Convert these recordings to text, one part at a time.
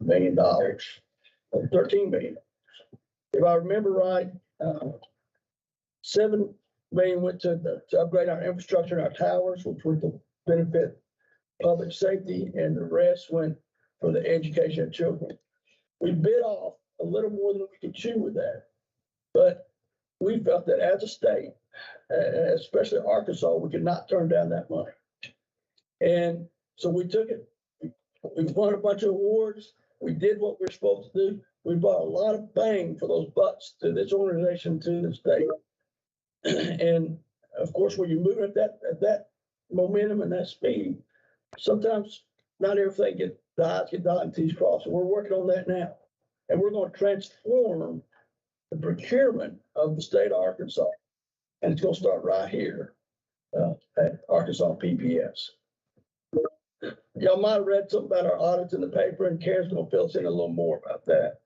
million, or $13 million. If I remember right, $7 million went to upgrade our infrastructure and our towers, which were to benefit public safety, and the rest went for the education of children. We bit off a little more than we could chew with that, but we felt that as a state, especially Arkansas, we could not turn down that money. And so we took it. We won a bunch of awards. We did what we're supposed to do. We brought a lot of bang for those bucks to this organization, to the state. And of course, when you move at that momentum and that speed, sometimes not everything gets dotted and T's crossed. And we're working on that now. And we're going to transform the procurement of the state of Arkansas. And it's going to start right here at Arkansas PBS. Y'all might have read something about our audits in the paper, and Karen's going to fill us in a little more about that.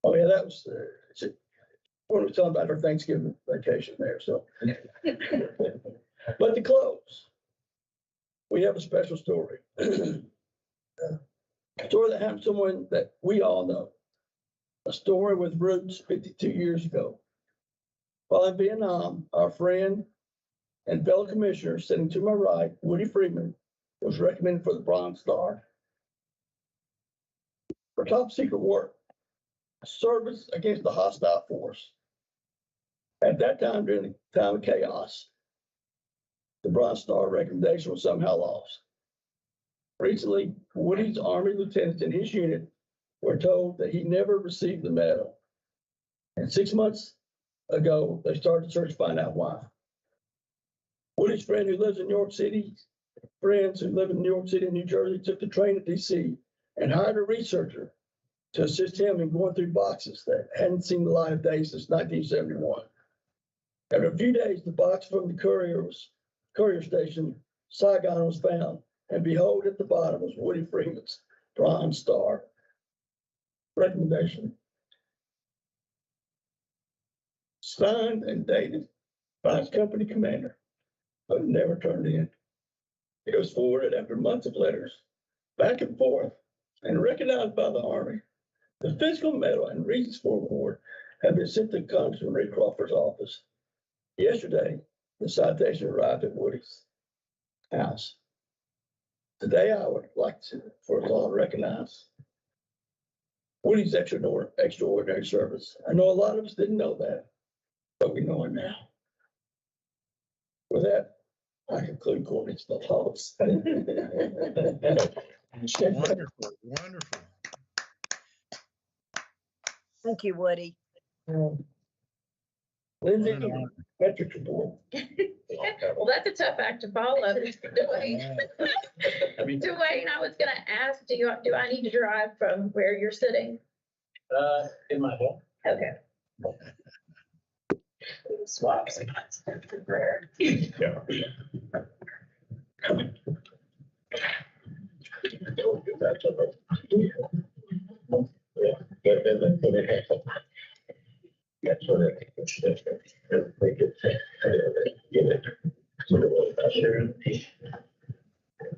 Oh yeah, that was when we were talking about our Thanksgiving vacation there. So, but to close, we have a special story. A story that happened to someone that we all know. A story with roots 52 years ago. While in Vietnam, our friend and fellow commissioner sitting to my right, Woody Freeman, was recommended for the Bronze Star for top secret work, service against the hostile force. At that time, during the time of chaos, the Bronze Star recommendation was somehow lost. Recently, Woody's Army lieutenants in his unit were told that he never received the medal. And 6 months ago, they started to search to find out why. Woody's friend who lives in New York City, friends who live in New York City and New Jersey, took the train to DC and hired a researcher to assist him in going through boxes that hadn't seen the light of day since 1971. After a few days, the box from the courier station, Saigon, was found, and behold, at the bottom was Woody Freeman's Bronze Star recommendation. Signed and dated by his company commander, but never turned in. It was forwarded after months of letters, back and forth, and recognized by the Army. The physical medal and reasons for award have been sent to Congressman Ray Crawford's office. Yesterday, the citation arrived at Woody's house. Today, I would like for us all to recognize Woody's extraordinary service. I know a lot of us didn't know that, but we know it now. With that, I conclude Courtney's thoughts. Wonderful, wonderful. Thank you, Woody. Lindsay, metrics report. Well, that's a tough act to follow, Dwayne. Dwayne, I was going to ask, do I need to drive from where you're sitting? In my home. Okay. Swaps. That's what it Yes,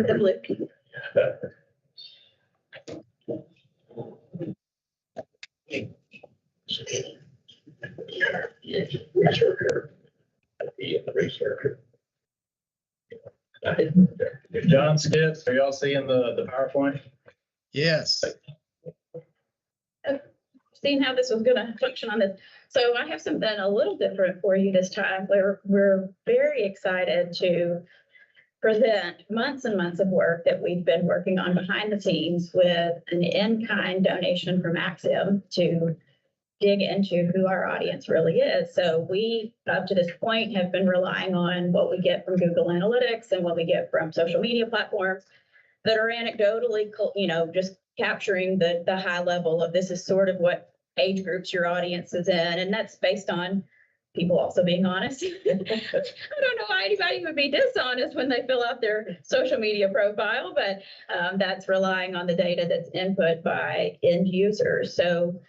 the blue. John, Skip, are y'all seeing the PowerPoint? Yes. Seeing how this was going to function on this. So I have something a little different for you this time. We're very excited to present months and months of work that we've been working on behind the scenes with an in-kind donation from Axiom to dig into who our audience really is. So we, up to this point, have been relying on what we get from Google Analytics and what we get from social media platforms that are anecdotally, just capturing the high level of this is sort of what age groups your audience is in. And that's based on people also being honest. I don't know why anybody would be dishonest when they fill out their social media profile, but that's relying on the data that's input by end users. So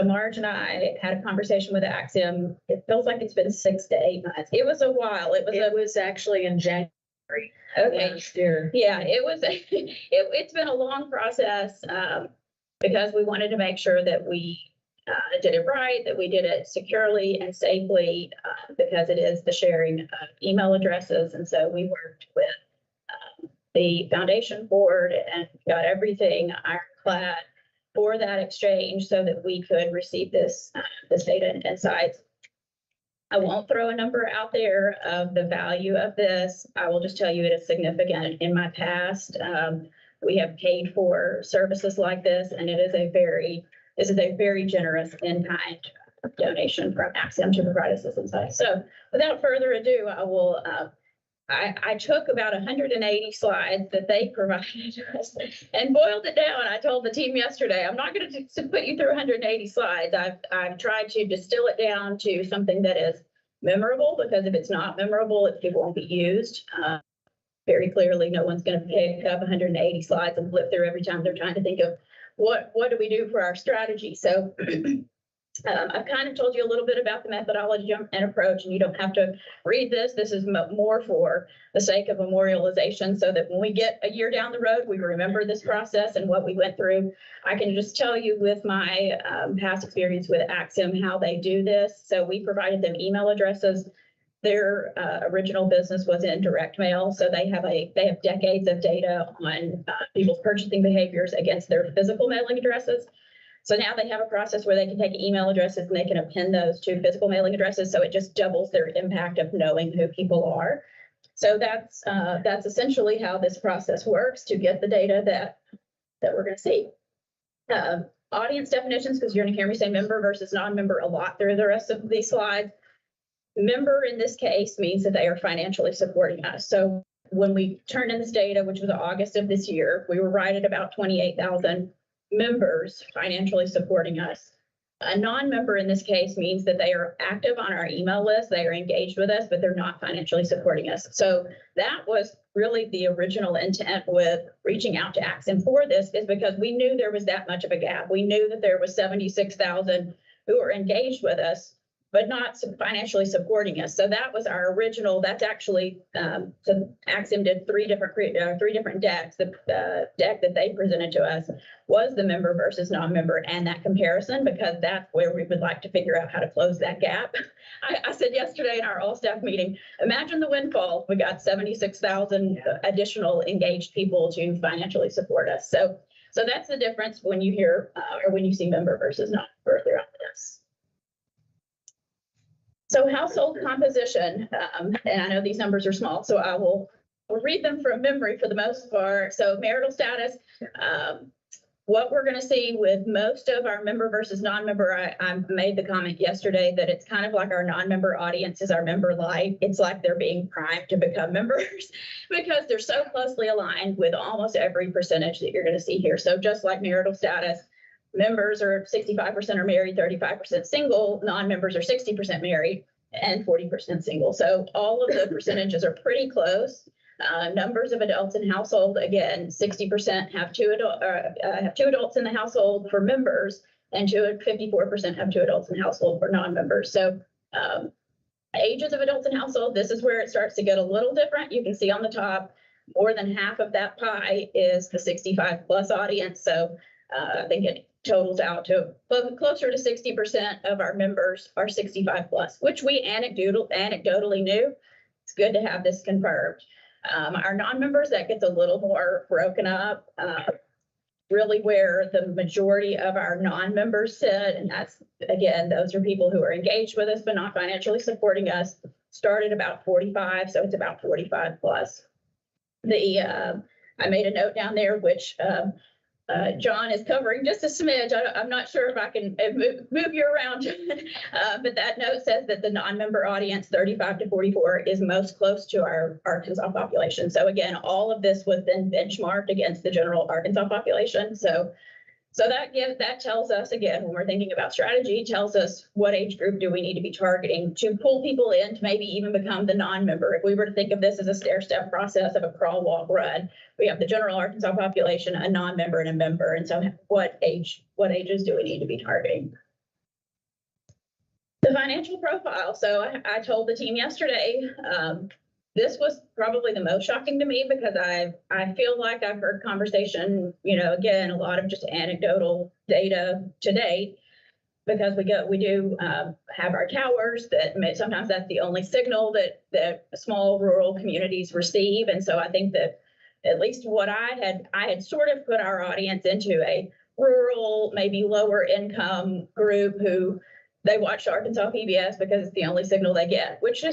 Marge and I had a conversation with Axiom. It feels like it's been 6 to 8 months. It was a while. It was actually in January. Okay. Last year. Yeah, it was. It's been a long process because we wanted to make sure that we did it right, that we did it securely and safely, because it is the sharing of email addresses. And so we worked with the foundation board and got everything ironclad for that exchange so that we could receive this data and insights. I won't throw a number out there of the value of this. I will just tell you it is significant. In my past, we have paid for services like this, and this is a very generous in-kind donation from Axiom to provide us this insight. So without further ado, I will, I took about 180 slides that they provided us and boiled it down. I told the team yesterday, I'm not going to put you through 180 slides. I've tried to distill it down to something that is memorable, because if it's not memorable, it won't be used. Very clearly, no one's going to pick up 180 slides and flip through every time they're trying to think of what do we do for our strategy. So I've kind of told you a little bit about the methodology and approach, and you don't have to read this. This is more for the sake of memorialization, so that when we get a year down the road, we remember this process and what we went through. I can just tell you with my past experience with Axiom how they do this. So we provided them email addresses. Their original business was in direct mail, so they have decades of data on people's purchasing behaviors against their physical mailing addresses. So now they have a process where they can take email addresses and they can append those to physical mailing addresses. So it just doubles their impact of knowing who people are. So that's essentially how this process works to get the data that we're going to see. Audience definitions, because you're going to hear me say member versus non-member a lot through the rest of these slides. Member in this case means that they are financially supporting us. So when we turned in this data, which was August of this year, we were right at about 28,000 members financially supporting us. A non-member in this case means that they are active on our email list, they are engaged with us, but they're not financially supporting us. So that was really the original intent with reaching out to Axiom for this, is because we knew there was that much of a gap. We knew that there was 76,000 who were engaged with us, but not financially supporting us. So that was our original. That's actually, so Axiom did three different decks. The deck that they presented to us was the member versus non-member and that comparison, because that's where we would like to figure out how to close that gap. I said yesterday in our all-staff meeting, imagine the windfall. We got 76,000 additional engaged people to financially support us. So that's the difference when you hear or when you see member versus non-member throughout this. So household composition, and I know these numbers are small, so I will read them from memory for the most part. So marital status, what we're going to see with most of our member versus non-member, I made the comment yesterday that it's kind of like our non-member audience is our member life. It's like they're being primed to become members because they're so closely aligned with almost every percentage that you're going to see here. So just like marital status, members are 65% are married, 35% single, non-members are 60% married and 40% single. So all of the percentages are pretty close. Numbers of adults in household, again, 60% have two adults in the household for members, and 54% have two adults in household for non-members. So ages of adults in household, this is where it starts to get a little different. You can see on the top, more than half of that pie is the 65 plus audience. So I think it totals out to closer to 60% of our members are 65 plus, which we anecdotally knew. It's good to have this confirmed. Our non-members, that gets a little more broken up, really where the majority of our non-members sit. And that's, again, those are people who are engaged with us, but not financially supporting us, started about 45. So it's about 45 plus. I made a note down there, which John is covering just a smidge. I'm not sure if I can move you around, but that note says that the non-member audience, 35 to 44, is most close to our Arkansas population. So again, all of this was then benchmarked against the general Arkansas population. So So that tells us, again, when we're thinking about strategy, tells us what age group do we need to be targeting to pull people in to maybe even become the non-member. If we were to think of this as a stair-step process of a crawl, walk, run, we have the general Arkansas population, a non-member, and a member. And so what ages do we need to be targeting? The financial profile. So I told the team yesterday, this was probably the most shocking to me because I feel like I've heard conversation, again, a lot of just anecdotal data to date, because we do have our towers sometimes that's the only signal that small rural communities receive. And so I think that at least what I had sort of put our audience into a rural, maybe lower income group who they watch Arkansas PBS because it's the only signal they get, which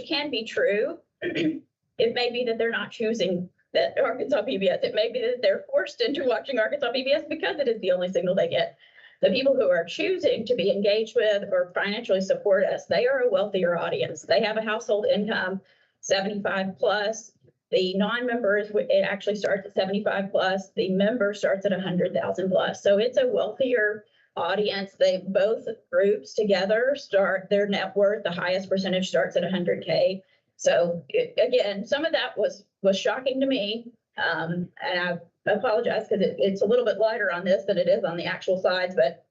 can be true. It may be that they're not choosing that Arkansas PBS. It may be that they're forced into watching Arkansas PBS because it is the only signal they get. The people who are choosing to be engaged with or financially support us, they are a wealthier audience. They have a household income 75 plus. The non-members, it actually starts at 75 plus. The member starts at 100,000 plus. So it's a wealthier audience. Both groups together start their net worth. The highest percentage starts at 100K. So again, some of that was shocking to me. And I apologize because it's a little bit lighter on this than it is on the actual slides, but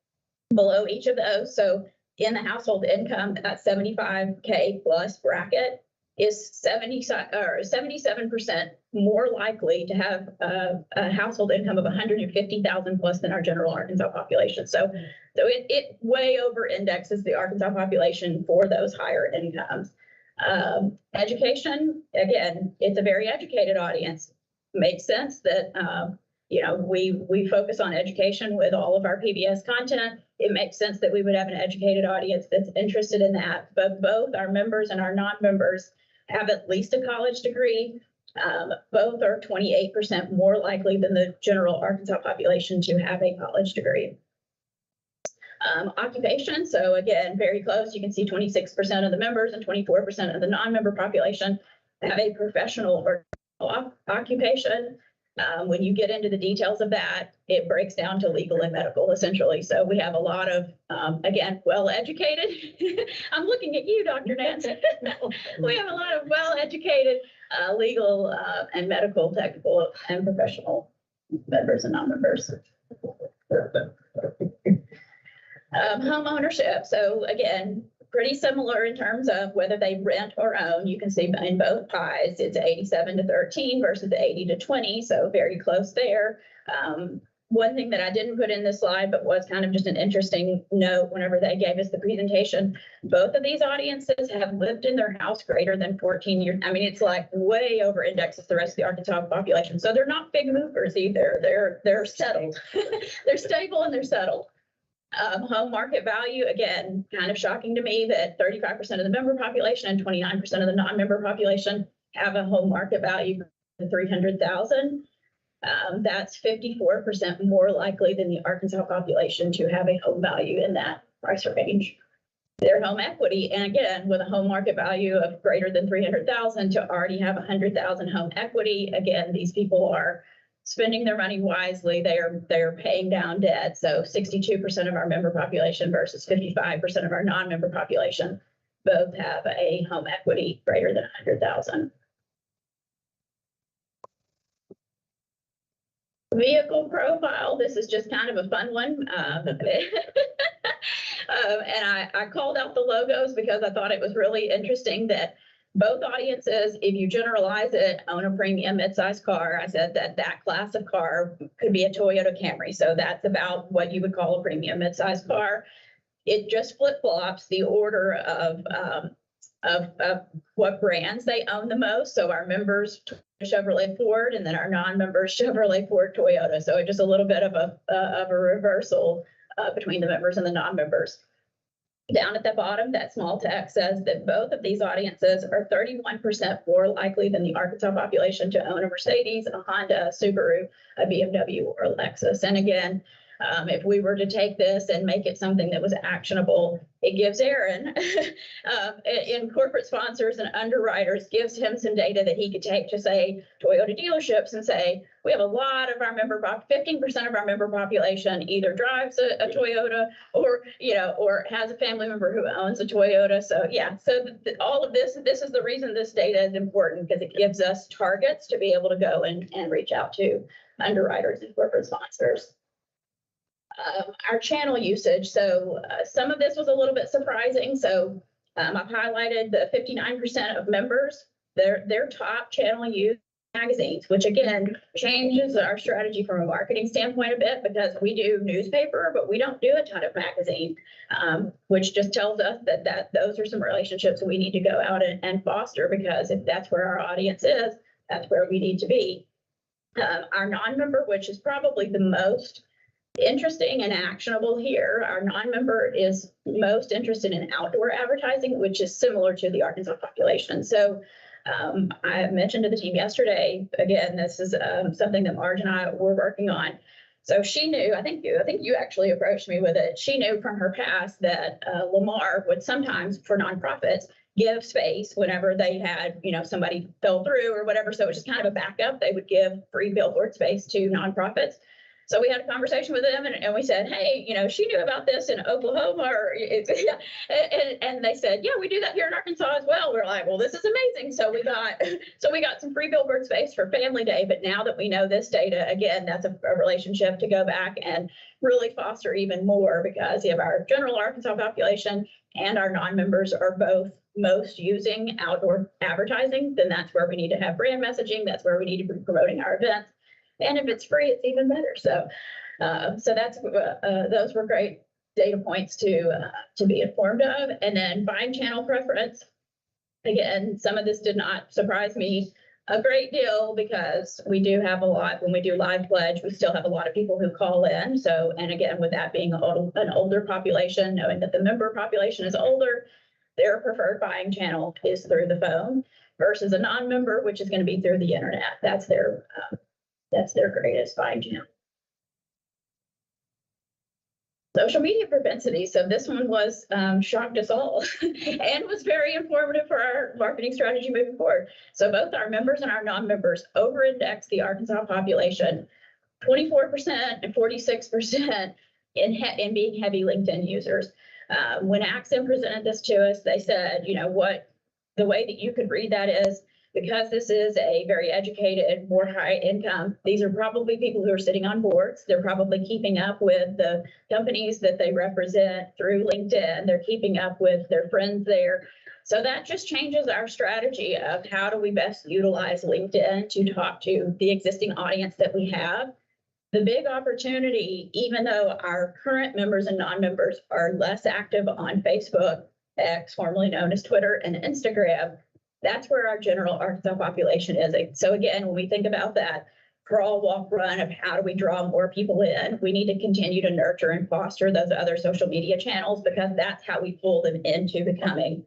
below each of those. So in the household income, that 75K plus bracket is 77% more likely to have a household income of 150,000 plus than our general Arkansas population. So it way over indexes the Arkansas population for those higher incomes. Education, again, it's a very educated audience. Makes sense that we focus on education with all of our PBS content. It makes sense that we would have an educated audience that's interested in that. But both our members and our non-members have at least a college degree. Both are 28% more likely than the general Arkansas population to have a college degree. Occupation, so again, very close. You can see 26% of the members and 24% of the non-member population have a professional or occupation. When you get into the details of that, it breaks down to legal and medical, essentially. So we have a lot of, again, well-educated. I'm looking at you, Dr. Nance. We have a lot of well-educated legal and medical, technical, and professional members and non-members. Home ownership. So again, pretty similar in terms of whether they rent or own. You can see in both pies, it's 87 to 13 versus the 80 to 20. So very close there. One thing that I didn't put in this slide, but was kind of just an interesting note whenever they gave us the presentation, both of these audiences have lived in their house greater than 14 years. I mean, it's like way over indexes the rest of the Arkansas population. So they're not big movers either. They're settled. They're stable and they're settled. Home market value, again, kind of shocking to me that 35% of the member population and 29% of the non-member population have a home market value of $300,000. That's 54% more likely than the Arkansas population to have a home value in that price range. Their home equity, and again, with a home market value of greater than $300,000 to already have 100,000 home equity, again, these people are spending their money wisely. They're paying down debt. So 62% of our member population versus 55% of our non-member population both have a home equity greater than 100,000. Vehicle profile. This is just kind of a fun one. And I called out the logos because I thought it was really interesting that both audiences, if you generalize it, own a premium midsize car. I said that class of car could be a Toyota Camry. So that's about what you would call a premium midsize car. It just flip-flops the order of what brands they own the most. So our members, Chevrolet Ford, and then our non-members, Chevrolet Ford Toyota. So it's just a little bit of a reversal between the members and the non-members. Down at the bottom, that small text says that both of these audiences are 31% more likely than the Arkansas population to own a Mercedes, a Honda, a Subaru, a BMW, or a Lexus. And again, If we were to take this and make it something that was actionable, it gives Aaron in corporate sponsors and underwriters, gives him some data that he could take to, say, Toyota dealerships and say, we have a lot of our 15% of our member population either drives a Toyota or, or has a family member who owns a Toyota. So yeah, so all of this is the reason this data is important, because it gives us targets to be able to go and reach out to underwriters and corporate sponsors. Our channel usage. So some of this was a little bit surprising. So I've highlighted the 59% of members, their top channel use magazines, which again changes our strategy from a marketing standpoint a bit, because we do newspaper, but we don't do a ton of magazine, which just tells us that those are some relationships we need to go out and foster, because if that's where our audience is, that's where we need to be. Our non-member, which is probably the most interesting and actionable here, our non-member is most interested in outdoor advertising, which is similar to the Arkansas population. So I mentioned to the team yesterday, again, this is something that Marge and I were working on. So she knew, I think you actually approached me with it. She knew from her past that Lamar would sometimes, for nonprofits, give space whenever they had, somebody fell through or whatever. So it was just kind of a backup. They would give free billboard space to nonprofits. So we had a conversation with them and we said, hey, she knew about this in Oklahoma and they said, yeah, we do that here in Arkansas as well. We're like, well, this is amazing. So we got some free billboard space for Family Day. But now that we know this data, again, that's a relationship to go back and really foster even more, because if our general Arkansas population and our non-members are both most using outdoor advertising, then that's where we need to have brand messaging. That's where we need to be promoting our events. And if it's free, it's even better. So, that's those were great data points to be informed of. And then buying channel preference. Again, some of this did not surprise me a great deal, because we do have a lot when we do live pledge. We still have a lot of people who call in. So, and again, with that being an older population, knowing that the member population is older, their preferred buying channel is through the phone versus a non-member, which is going to be through the internet. That's their greatest buying channel. Social media propensity. So this one was shocked us all and was very informative for our marketing strategy moving forward. So both our members and our non-members over-index the Arkansas population, 24% and 46% in being heavy LinkedIn users. When Axon presented this to us, they said, the way that you could read that is, because this is a very educated, more high income, these are probably people who are sitting on boards. They're probably keeping up with the companies that they represent through LinkedIn. They're keeping up with their friends there. So that just changes our strategy of how do we best utilize LinkedIn to talk to the existing audience that we have. The big opportunity, even though our current members and non-members are less active on Facebook, X, formerly known as Twitter, and Instagram, that's where our general Arkansas population is. So again, when we think about that crawl, walk, run of how do we draw more people in, we need to continue to nurture and foster those other social media channels, because that's how we pull them into becoming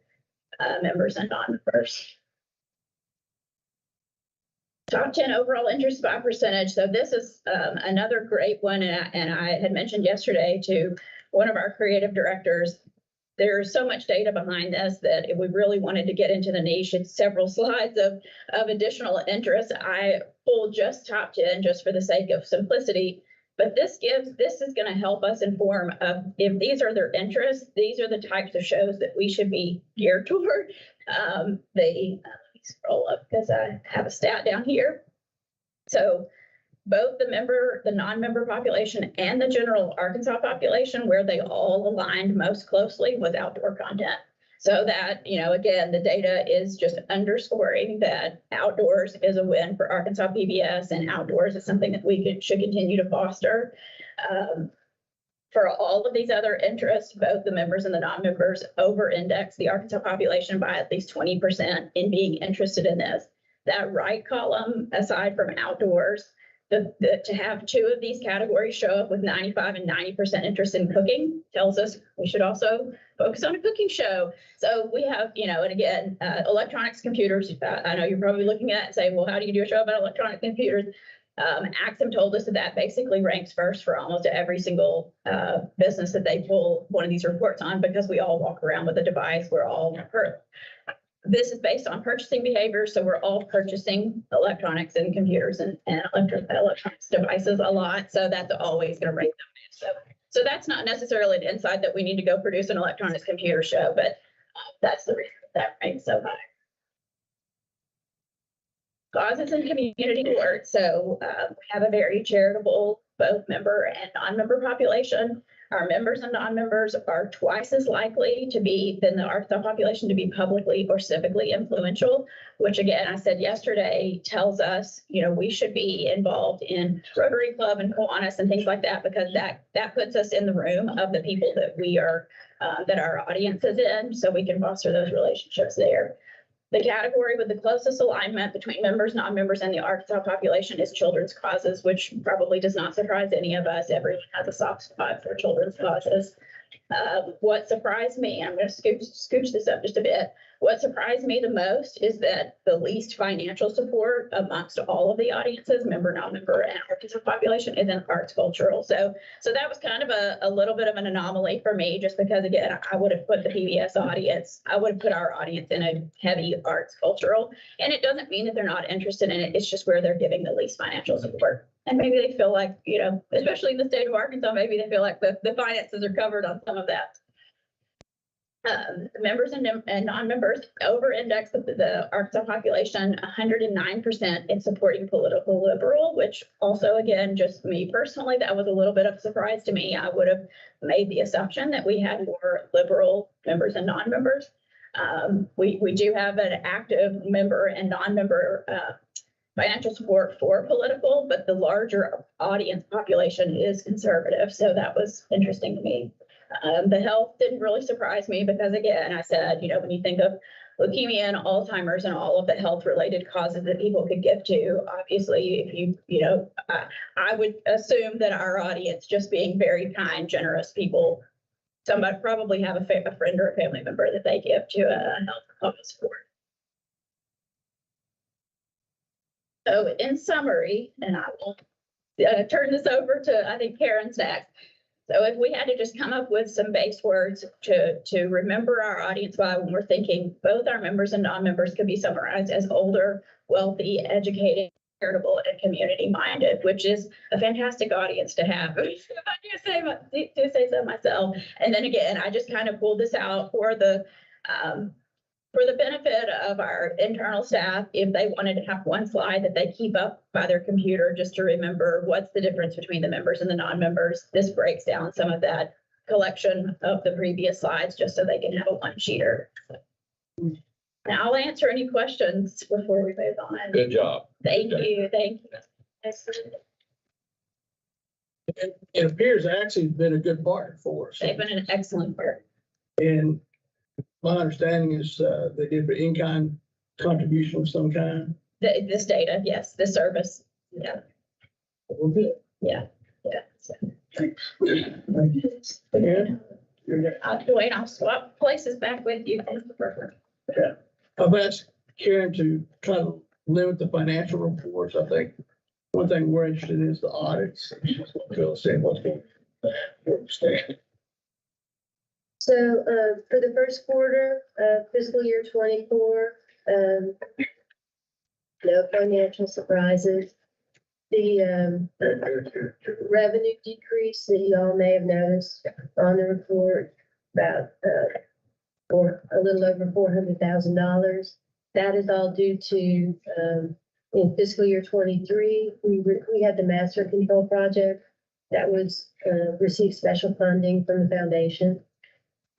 members and non-members. Top 10 overall interest by percentage. So this is another great one. And I had mentioned yesterday to one of our creative directors, there's so much data behind this that if we really wanted to get into the niche, it's several slides of additional interest. I pulled just top 10 just for the sake of simplicity, but this is going to help us inform of if these are their interests, these are the types of shows that we should be geared toward. Let me scroll up because I have a stat down here. So both the non-member population and the general Arkansas population, where they all aligned most closely was outdoor content. So that, again, the data is just underscoring that outdoors is a win for Arkansas PBS, and outdoors is something that we should continue to foster. For all of these other interests, both the members and the non-members over-index the Arkansas population by at least 20% in being interested in this. That right column, aside from outdoors, to have two of these categories show up with 95 and 90% interest in cooking tells us we should also focus on a cooking show. So we have, and again, electronics, computers. I know you're probably looking at it and saying, well, how do you do a show about electronic computers? Axum told us that that basically ranks first for almost every single business that they pull one of these reports on, because we all walk around with a device. This is based on purchasing behavior, so we're all purchasing electronics and computers and electronics devices a lot. So that's always going to rank them. So that's not necessarily an insight that we need to go produce an electronics computer show, but that's the reason that ranks so high. Causes and community work. So we have a very charitable, both member and non-member population. Our members and non-members are twice as likely to be than the Arkansas population to be publicly or civically influential, which again, I said yesterday, tells us, we should be involved in Rotary Club and Kiwanis and things like that, because that puts us in the room of the people that we are, that our audience is in, so we can foster those relationships there. The category with the closest alignment between members, non-members, and the Arkansas population is children's causes, which probably does not surprise any of us. Everyone has a soft spot for children's causes. What surprised me, I'm going to scooch this up just a bit. What surprised me the most is that the least financial support amongst all of the audiences, member, non-member, and Arkansas population, is in arts cultural. So that was kind of a little bit of an anomaly for me, just because, again, I would have put the PBS audience, I would have put our audience in a heavy arts cultural. And it doesn't mean that they're not interested in it. It's just where they're giving the least financial support. And maybe they feel like, especially in the state of Arkansas, maybe they feel like the finances are covered on some of that. Members and non-members over-index the Arkansas population 109% in supporting political liberal, which also, again, just me personally, that was a little bit of a surprise to me. I would have made the assumption that we had more liberal members and non-members. We do have an active member and non-member financial support for political, but the larger audience population is conservative. So that was interesting to me. The health didn't really surprise me, because again, I said, when you think of leukemia and Alzheimer's and all of the health related causes that people could give to, obviously, if I would assume that our audience, just being very kind, generous people, somebody probably have a friend or a family member that they give to a health cause for. So in summary, and I will turn this over to, I think, Karen's next. So if we had to just come up with some base words to remember our audience by when we're thinking, both our members and non-members could be summarized as older, wealthy, educated, charitable, and community-minded, which is a fantastic audience to have. If I do say so myself. And then again, I just kind of pulled this out for the benefit of our internal staff, if they wanted to have one slide that they keep up by their computer just to remember what's the difference between the members and the non-members. This breaks down some of that collection of the previous slides just so they can have a one-sheeter. Now I'll answer any questions before we move on. Good job. Thank you. It appears actually been a good partner for us. They've been an excellent partner. And my understanding is they did an in-kind contribution of some kind. This data, yes, this service, yeah. Well, good. Yeah. So. Thanks. Thank you. Again, Dwayne, I'll swap places back with you. yeah. I've asked Karen to try to limit the financial reports. I think one thing we're interested in is the audits. Phil said what's going on. So for the first quarter of fiscal year 24, no financial surprises. The revenue decrease that you all may have noticed on the report, about a little over $400,000. That is all due to in fiscal year 23, we had the master control project that was received special funding from the foundation.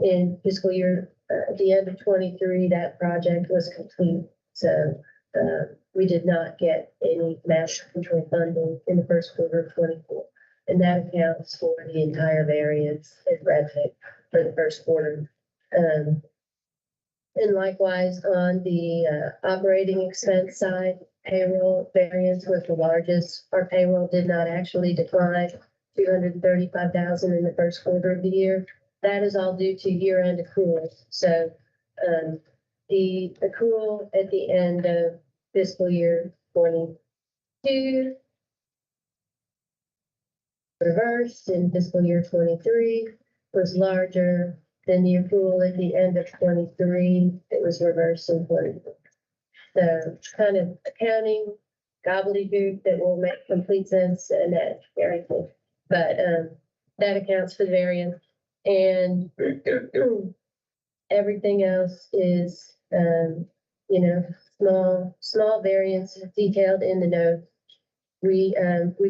In fiscal year, at the end of 23, that project was complete. So we did not get any master control funding in the first quarter of 24. And that accounts for the entire variance in revenue for the first quarter. And likewise, on the operating expense side, payroll variance was the largest. Our payroll did not actually decline $235,000 in the first quarter of the year. That is all due to year-end accruals. So the accrual at the end of fiscal year 22 reversed in fiscal year 23 was larger than the accrual at the end of 23. It was reversed in 24. So kind of accounting gobbledygook that will make complete sense and that very cool. But that accounts for the variance. And everything else is, small variance detailed in the note. We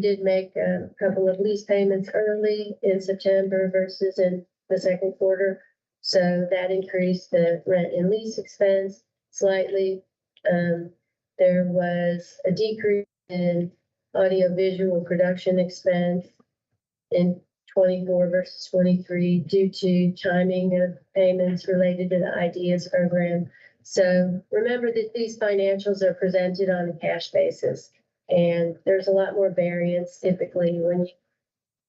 did make a couple of lease payments early in September versus in the second quarter. So that increased the rent and lease expense slightly. There was a decrease in audiovisual production expense in 24 versus 23 due to timing of payments related to the Ideas program. So remember that these financials are presented on a cash basis, and there's a lot more variance typically when you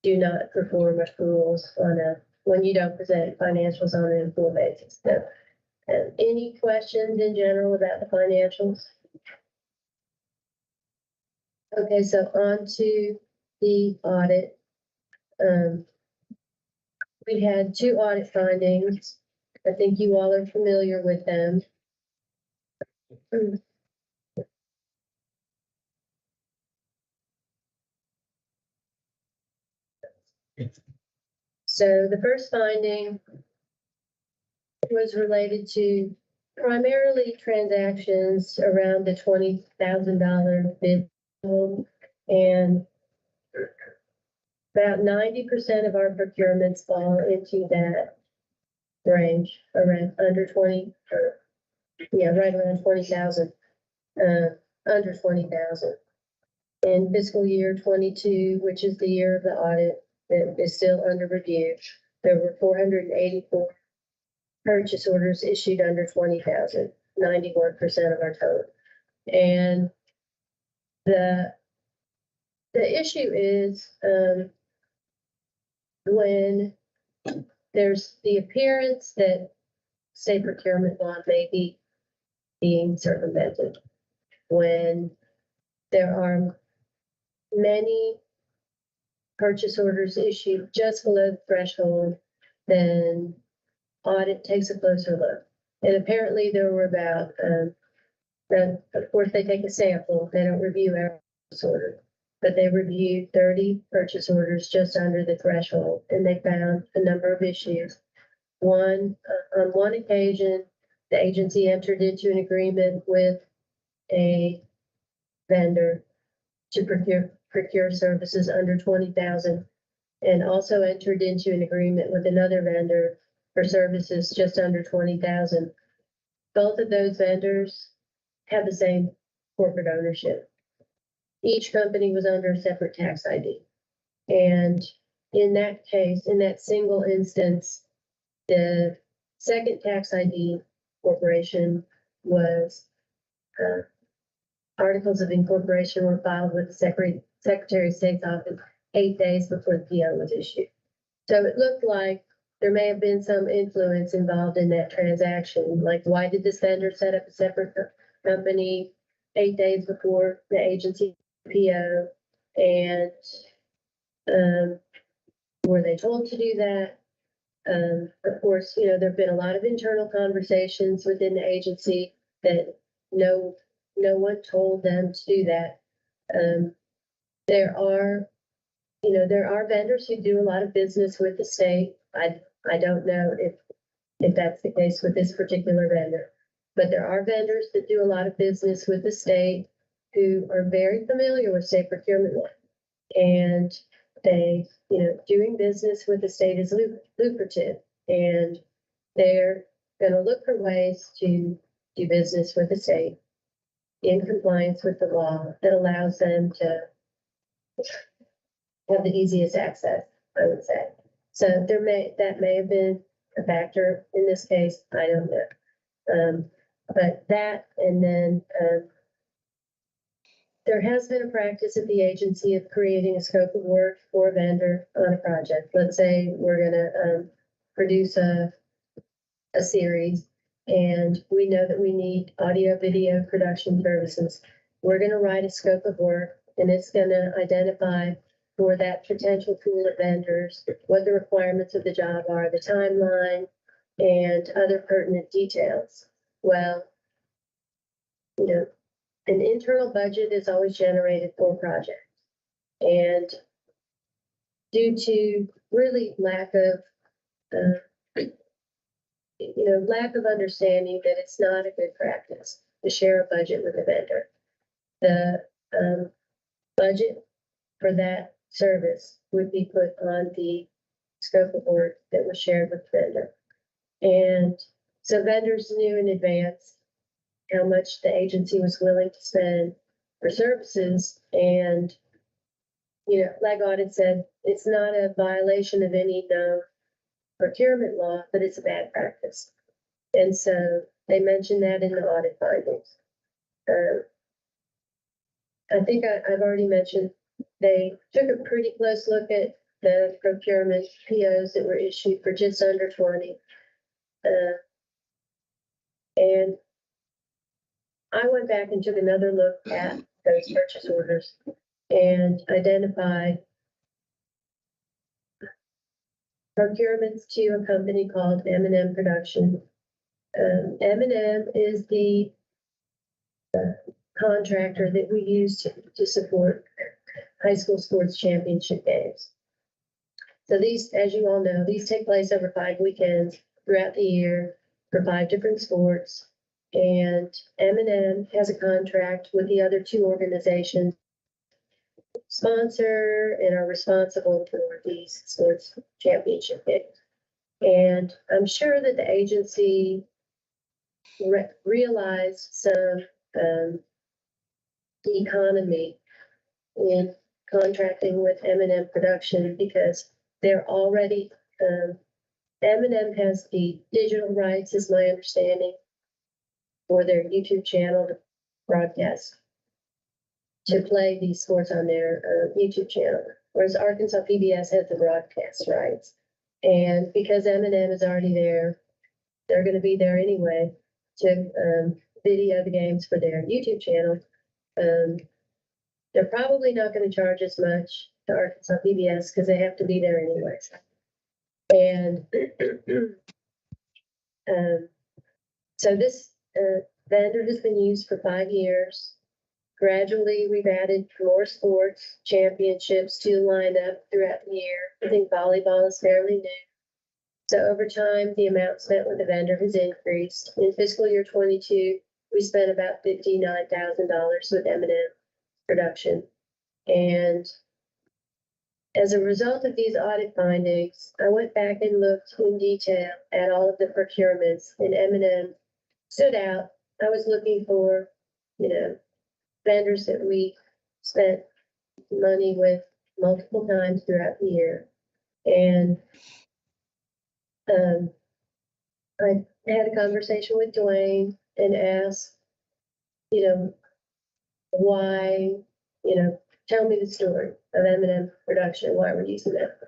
do not perform accruals when you don't present financials on an accrual basis. So, any questions in general about the financials? Okay, so on to the audit. We had 2 audit findings. I think you all are familiar with them. So the first finding was related to primarily transactions around the $20,000 bid, and about 90% of our procurements fall into that range, around under 20, right around 20,000, under 20,000. In fiscal year 22, which is the year of the audit that is still under review, there were 484 purchase orders issued under 20,000, 91% of our total. And the issue is when there's the appearance that state procurement law may be being circumvented, when there are many purchase orders issued just below the threshold, then audit takes a closer look. And apparently there were about, of course, they take a sample. They don't review every purchase order, but they reviewed 30 purchase orders just under the threshold, and they found a number of issues. On one occasion, the agency entered into an agreement with a vendor to procure services under 20,000, and also entered into an agreement with another vendor for services just under 20,000. Both of those vendors have the same corporate ownership. Each company was under a separate tax ID. And in that case, in that single instance, the second tax ID corporation was, articles of incorporation were filed with the Secretary of State's office 8 days before the PO was issued. So it looked like there may have been some influence involved in that transaction. Like, why did this vendor set up a separate company 8 days before the agency PO? And were they told to do that? Of course, there have been a lot of internal conversations within the agency that no one told them to do that. There are vendors who do a lot of business with the state. I don't know if that's the case with this particular vendor, but there are vendors that do a lot of business with the state who are very familiar with state procurement law, and they, doing business with the state is lucrative, and they're going to look for ways to do business with the state in compliance with the law that allows them to have the easiest access, I would say. So that may have been a factor in this case. I don't know. But that, and then there has been a practice at the agency of creating a scope of work for a vendor on a project. Let's say we're going to produce a series, and we know that we need audio video production services. We're going to write a scope of work, and it's going to identify for that potential pool of vendors, what the requirements of the job are, the timeline, and other pertinent details. Well, you know, an internal budget is always generated for projects. And due to really lack of, lack of understanding that it's not a good practice to share a budget with a vendor, the budget for that service would be put on the scope of work that was shared with the vendor. And so vendors knew in advance how much the agency was willing to spend for services. And, like Audit said, it's not a violation of any known procurement law, but it's a bad practice. And so they mentioned that in the audit findings. I think I've already mentioned they took a pretty close look at the procurement POs that were issued for just under 20. And I went back and took another look at those purchase orders and identified procurements to a company called M&M Production. M&M is the contractor that we use to support high school sports championship games. So these, as you all know, these take place over 5 weekends throughout the year for 5 different sports. And M&M has a contract with the other 2 organizations sponsor and are responsible for these sports championship games. And I'm sure that the agency realized some economy in contracting with M&M Production because they're already, M&M has the digital rights, is my understanding, for their YouTube channel to broadcast, to play these sports on their YouTube channel, whereas Arkansas PBS has the broadcast rights. And because M&M is already there, they're going to be there anyway to video the games for their YouTube channel. They're probably not going to charge as much to Arkansas PBS because they have to be there anyway. And so this vendor has been used for 5 years. Gradually, we've added more sports championships to the lineup throughout the year. I think volleyball is fairly new. So over time, the amount spent with the vendor has increased. In fiscal year 22, we spent about $59,000 with M&M Production. And as a result of these audit findings, I went back and looked in detail at all of the procurements, and M&M stood out. I was looking for, vendors that we spent money with multiple times throughout the year. And I had a conversation with Dwayne and asked, why, tell me the story of M&M Production, why we're using that.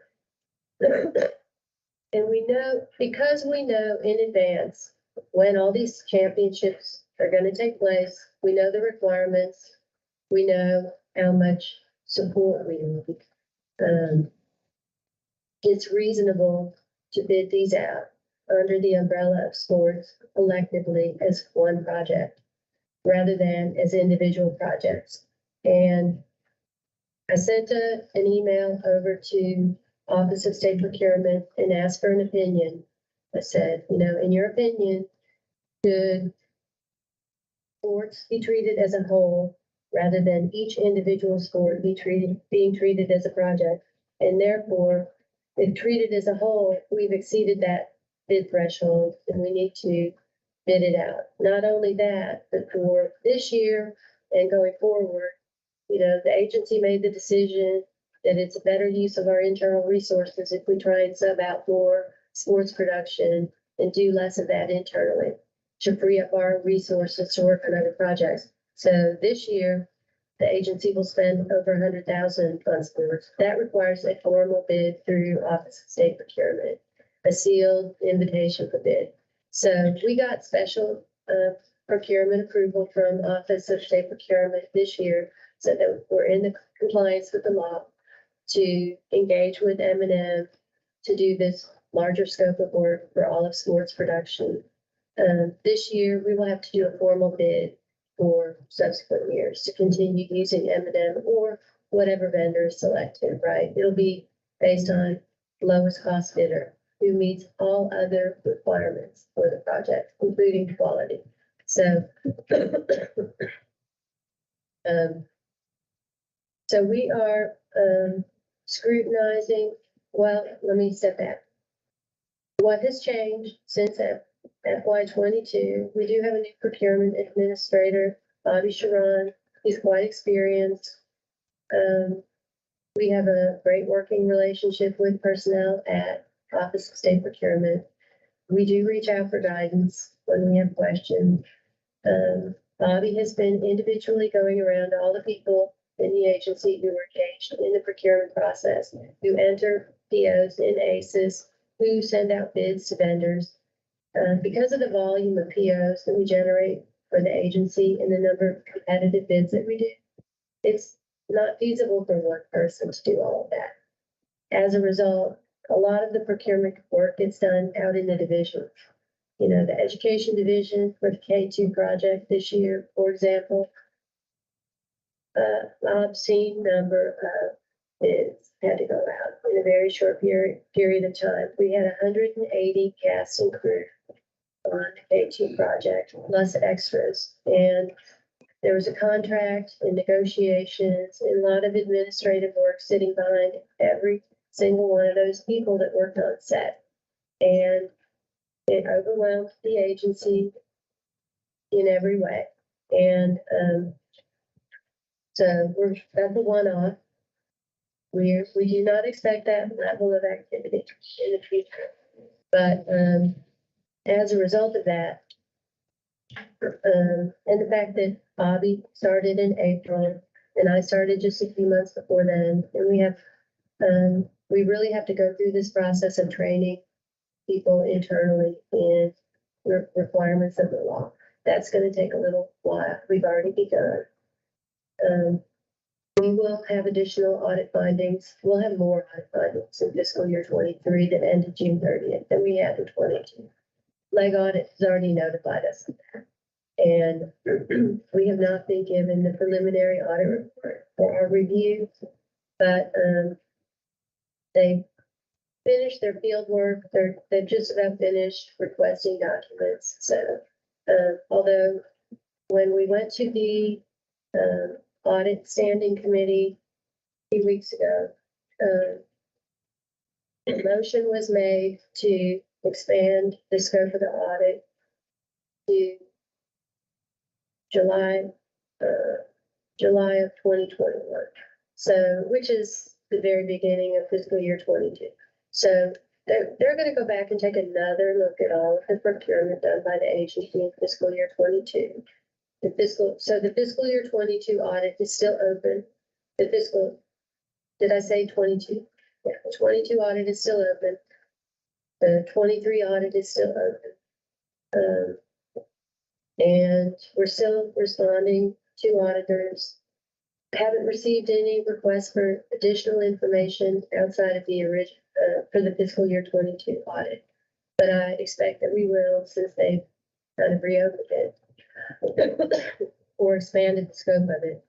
And we know, because we know in advance when all these championships are going to take place, we know the requirements, we know how much support we need. It's reasonable to bid these out under the umbrella of sports collectively as one project rather than as individual projects. And I sent an email over to Office of State Procurement and asked for an opinion. I said, in your opinion, should sports be treated as a whole rather than each individual sport being treated as a project? And therefore, if treated as a whole, we've exceeded that bid threshold and we need to bid it out. Not only that, but for this year and going forward, the agency made the decision that it's a better use of our internal resources if we try and sub out more sports production and do less of that internally to free up our resources to work on other projects. So this year, the agency will spend over $100,000 on sports. That requires a formal bid through Office of State Procurement, a sealed invitation for bid. So we got special procurement approval from Office of State Procurement this year so that we're in the compliance with the law. to engage with M&M to do this larger scope of work for all of sports production. This year, we will have to do a formal bid for subsequent years to continue using M&M or whatever vendor is selected, right? It'll be based on lowest cost bidder who meets all other requirements for the project, including quality. So, so we are scrutinizing. Well, let me step back. What has changed since FY22? We do have a new procurement administrator, Bobby Sharon. He's quite experienced. We have a great working relationship with personnel at Office of State Procurement. We do reach out for guidance when we have questions. Bobby has been individually going around to all the people in the agency who are engaged in the procurement process, who enter POs in ACES, who send out bids to vendors. Because of the volume of POs that we generate for the agency and the number of competitive bids that we do, it's not feasible for one person to do all of that. As a result, a lot of the procurement work gets done out in the division. You know, the education division for the K2 project this year, for example, an obscene number of bids had to go out in a very short period of time. We had 180 cast and crew on the K2 project, plus extras. And there was a contract and negotiations and a lot of administrative work sitting behind every single one of those people that worked on set. And it overwhelmed the agency in every way. And so that's a one-off. We do not expect that level of activity in the future. But as a result of that, and the fact that Bobby started in April and I started just a few months before then, and we really have to go through this process of training people internally in the requirements of the law. That's going to take a little while. We've already begun. We will have additional audit findings. We'll have more audit findings in fiscal year 23 that ended June 30th than we had in 22. Leg Audit has already notified us of that. And we have not been given the preliminary audit report for our review, but they finished their field work. They've just about finished requesting documents. So although when we went to the audit standing committee a few weeks ago, a motion was made to expand the scope of the audit to July of 2021. So, which is the very beginning of fiscal year 22. So they're going to go back and take another look at all of the procurement done by the agency in fiscal year 22. The fiscal year 22 audit is still open. Did I say 22? Yeah, the 22 audit is still open. The 23 audit is still open. And we're still responding to auditors. Haven't received any requests for additional information outside of the original for the fiscal year 22 audit. But I expect that we will, since they've kind of reopened it or expanded the scope of it.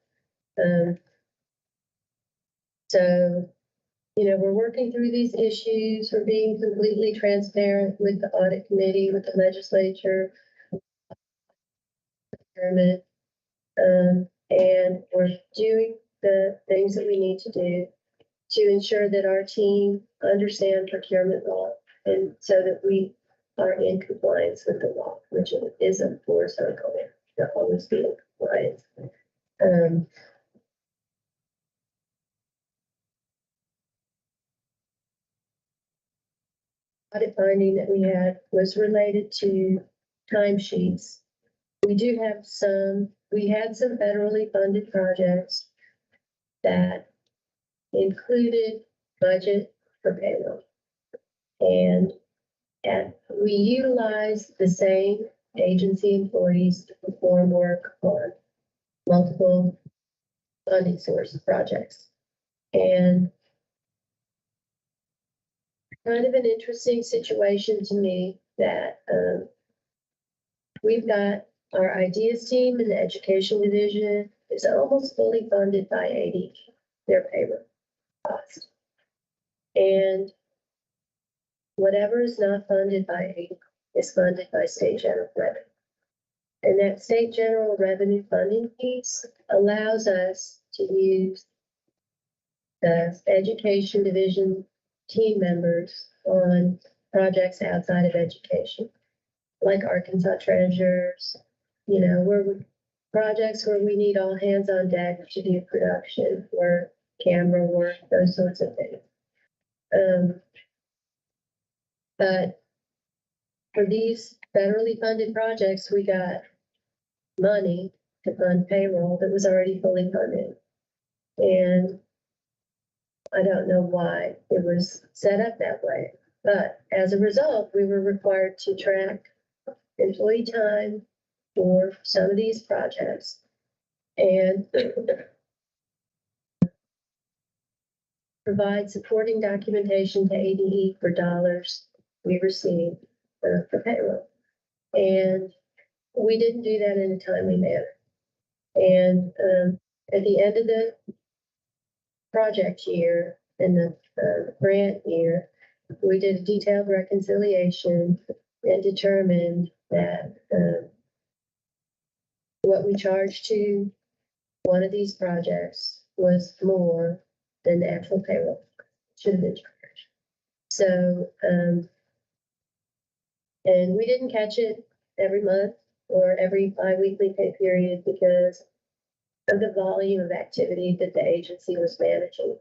So, you know, we're working through these issues. We're being completely transparent with the audit committee, with the legislature, and we're doing the things that we need to do to ensure that our team understand procurement law, and so that we are in compliance with the law, which is of course our goal to always be in compliance. Audit finding that we had was related to timesheets. We had some federally funded projects that included budget for payroll. And we utilized the same agency employees to perform work on multiple funding source projects. And kind of an interesting situation to me that, we've got our ideas team in the education division is almost fully funded by AD, their payroll cost. And whatever is not funded by AD is funded by state general revenue. And that state general revenue funding piece allows us to use the education division team members on projects outside of education, like Arkansas Treasures, projects where we need all hands on deck to do production work, camera work, those sorts of things. But for these federally funded projects, we got money to fund payroll that was already fully funded. And I don't know why it was set up that way, but as a result, we were required to track employee time for some of these projects and provide supporting documentation to ADE for dollars we received for payroll. And we didn't do that in a timely manner. And at the end of the project year and the grant year, we did a detailed reconciliation and determined that what we charged to one of these projects was more than the actual payroll should have been charged. So, and we didn't catch it every month or every bi-weekly pay period because of the volume of activity that the agency was managing.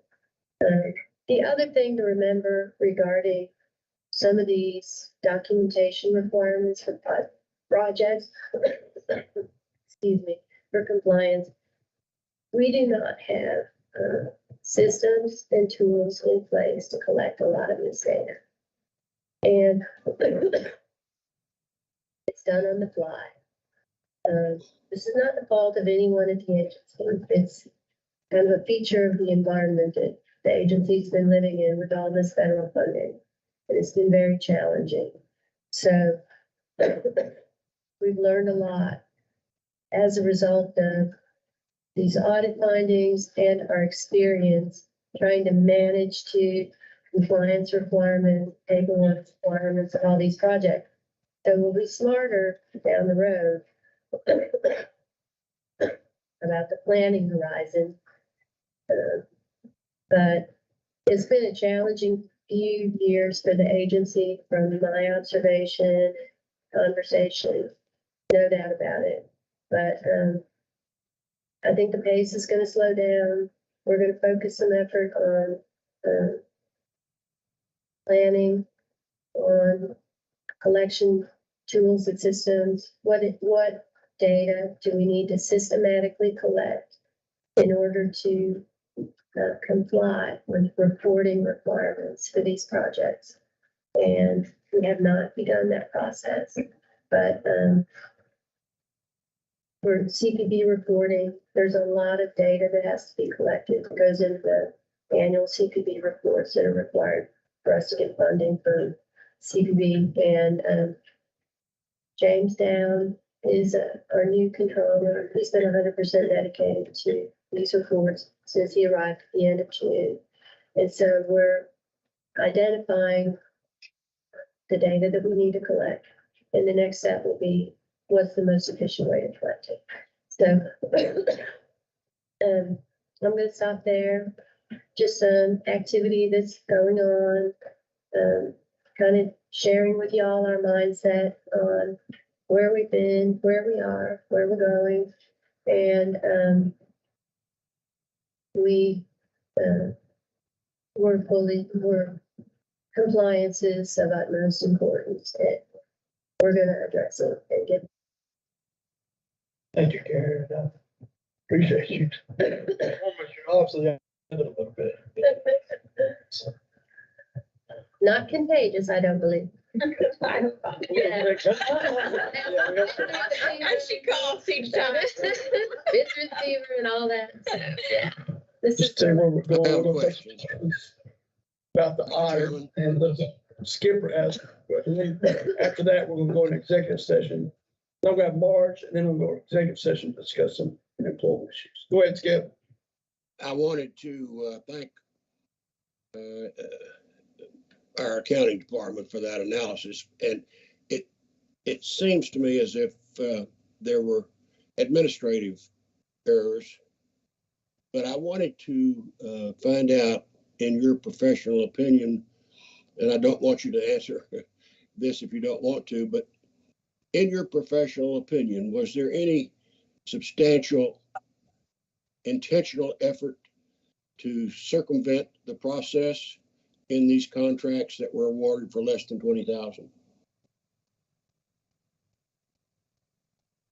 The other thing to remember regarding some of these documentation requirements for projects, excuse me, for compliance, we do not have systems and tools in place to collect a lot of this data. And it's done on the fly. This is not the fault of anyone at the agency. It's kind of a feature of the environment that the agency's been living in with all this federal funding. And it's been very challenging. So we've learned a lot as a result of these audit findings and our experience trying to manage to compliance requirements, paperwork requirements, and all these projects. So we'll be smarter down the road about the planning horizon. But it's been a challenging few years for the agency from my observation, conversation, no doubt about it. But I think the pace is going to slow down. We're going to focus some effort on planning, on collection tools and systems. What data do we need to systematically collect in order to comply with reporting requirements for these projects? And we have not begun that process, but for CPB reporting, there's a lot of data that has to be collected. It goes into the annual CPB reports that are required for us to get funding for CPB. And James Down is our new controller. He's been 100% dedicated to these reports since he arrived at the end of June. And so we're identifying the data that we need to collect. And the next step will be what's the most efficient way to collect it. So I'm going to stop there. Just some activity that's going on, kind of sharing with y'all our mindset on where we've been, where we are, where we're going. And we're compliance is of utmost importance. And we're going to address it and get. Thank you, Karen. Appreciate you. Obviously, a little bit. Not contagious, I don't believe. I she coughs each time. Business fever and all that. So, yeah. This is Just say where we're going. I have We're gonna take questions. some- about the item, and the skipper asked. And then after that, we're gonna go into executive session. Then we have March, and then we'll go to executive session, to discuss some employment issues. Go ahead, Skip. I wanted to thank our accounting department for that analysis. And it seems to me as if there were administrative errors, but I wanted to find out, in your professional opinion, and I don't want you to answer this if you don't want to, but in your professional opinion, was there any substantial intentional effort to circumvent the process in these contracts that were awarded for less than 20,000?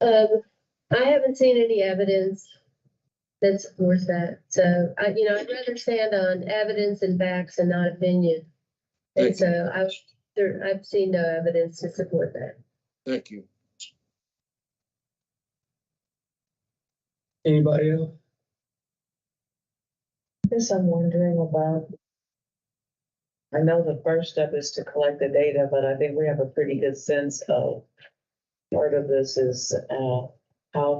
I haven't seen any evidence that supports that. So I'd rather stand on evidence and facts and not opinion. And so I've seen no evidence to support that. Thank you. Anybody else? Guess I'm wondering about, I know the first step is to collect the data, but I think we have a pretty good sense of part of this is how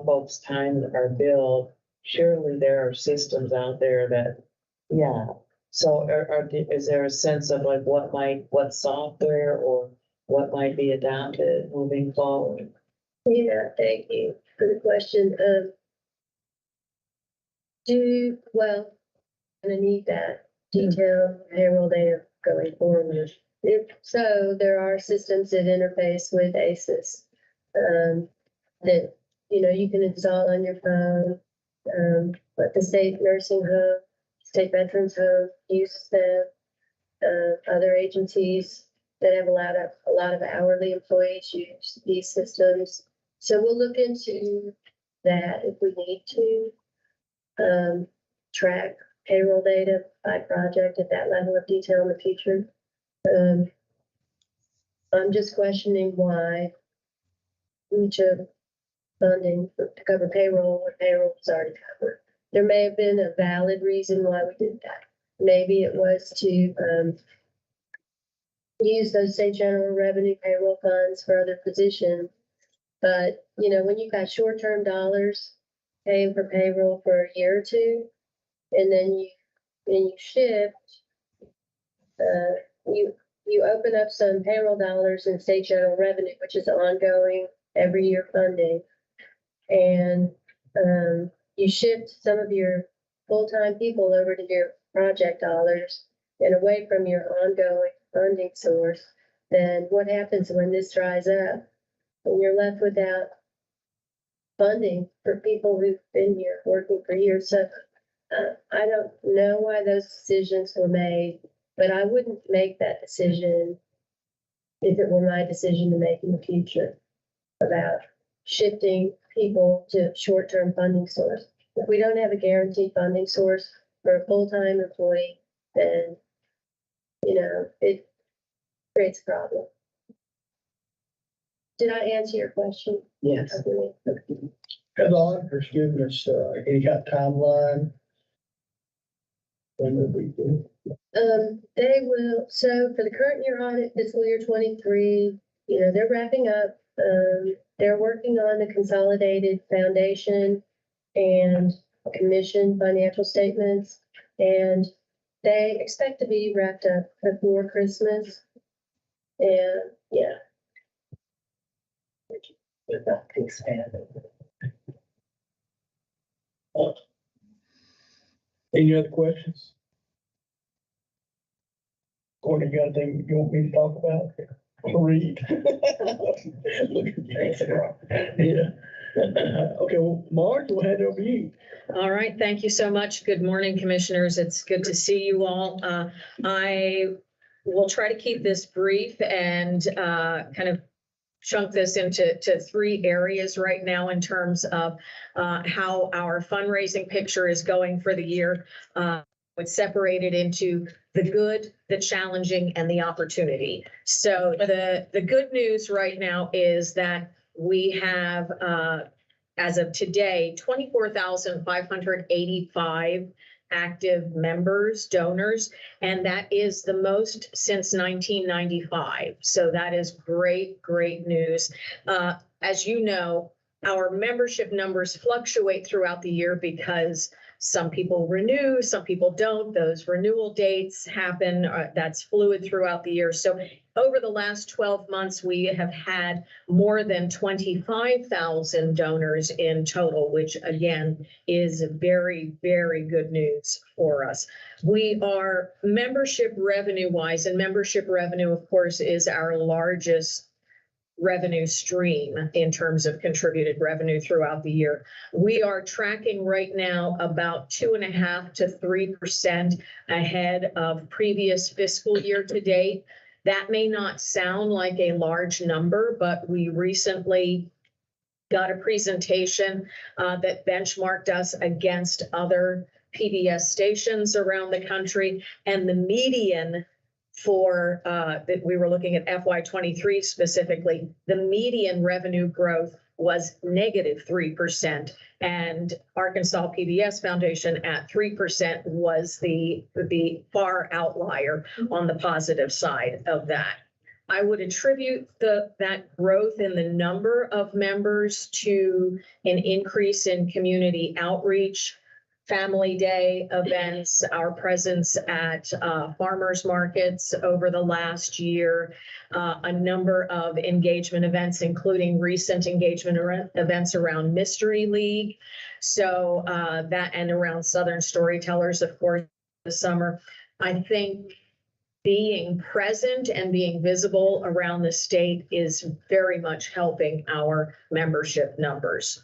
folks' time are billed. Surely there are systems out there that, yeah. So is there a sense of like what software or what might be adopted moving forward? Yeah, thank you for the question. I'm gonna need that detailed payroll data going forward. If so, there are systems that interface with ACES that you can install on your phone. But the state nursing home, state veterans home uses them. Other agencies that have a lot of hourly employees use these systems. So we'll look into that if we need to track payroll data by project at that level of detail in the future. I'm just questioning why reach of funding to cover payroll when payroll was already covered. There may have been a valid reason why we did that. Maybe it was to use those state general revenue payroll funds for other positions. But, when you've got short-term dollars paying for payroll for a year or two, and then you shift, you open up some payroll dollars in state general revenue, which is ongoing every year funding. And you shift some of your full-time people over to your project dollars and away from your ongoing funding source. Then what happens when this dries up? And you're left without funding for people who've been here working for years. So I don't know why those decisions were made, but I wouldn't make that decision if it were my decision to make in the future about shifting people to short-term funding source. If we don't have a guaranteed funding source for a full-time employee, then, it creates a problem. Did I answer your question? Yes. Has the auditors given us any kind of timeline? When will we do? They will, so for the current year audit, fiscal year 23, they're wrapping up. They're working on the consolidated foundation and commission financial statements, and they expect to be wrapped up before Christmas. And yeah. Any other questions? Courtney, you got anything you want me to talk about? Read. Yeah. Okay, well, Marge, we'll hand it over to you. All right, thank you so much. Good morning, commissioners. It's good to see you all. I will try to keep this brief and kind of chunk this into three areas right now in terms of how our fundraising picture is going for the year. It's separated into the good, the challenging, and the opportunity. So the good news right now is that we have, as of today, 24,585 active members, donors, and that is the most since 1995. So that is great, great news. As you know, our membership numbers fluctuate throughout the year because some people renew, some people don't. Those renewal dates happen. That's fluid throughout the year. So over the last 12 months, we have had more than 25,000 donors in total, which again is very, very good news for us. We are membership revenue wise, and membership revenue, of course, is our largest revenue stream in terms of contributed revenue throughout the year. We are tracking right now about 2.5% to 3% ahead of previous fiscal year to date. That may not sound like a large number, but we recently got a presentation that benchmarked us against other PBS stations around the country, and the median for that we were looking at FY23 specifically, the median revenue growth was -3%, and Arkansas PBS Foundation at 3% was the far outlier on the positive side of that. I would attribute that growth in the number of members to an increase in community outreach, Family Day events, our presence at farmers markets over the last year, a number of engagement events, including recent engagement events around Mystery League. So that, and around Southern Storytellers, of course, this summer. I think being present and being visible around the state is very much helping our membership numbers.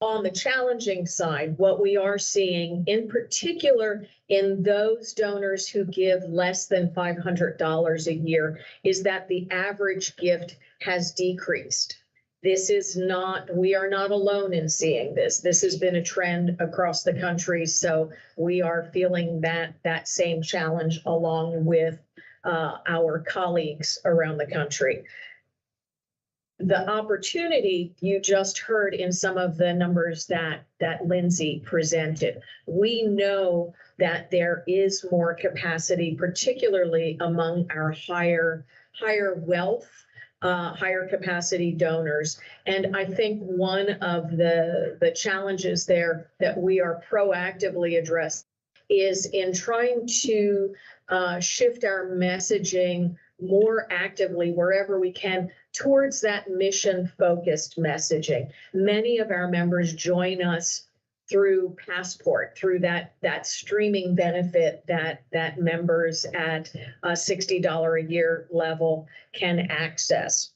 On the challenging side, what we are seeing, in particular in those donors who give less than $500 a year, is that the average gift has decreased. This is not, we are not alone in seeing this. This has been a trend across the country. So we are feeling that same challenge along with our colleagues around the country. The opportunity you just heard in some of the numbers that Lindsay presented. We know that there is more capacity, particularly among our higher wealth, higher capacity donors. And I think one of the challenges there that we are proactively addressing is in trying to shift our messaging more actively wherever we can towards that mission-focused messaging. Many of our members join us through Passport, through that streaming benefit that members at a $60 a year level can access.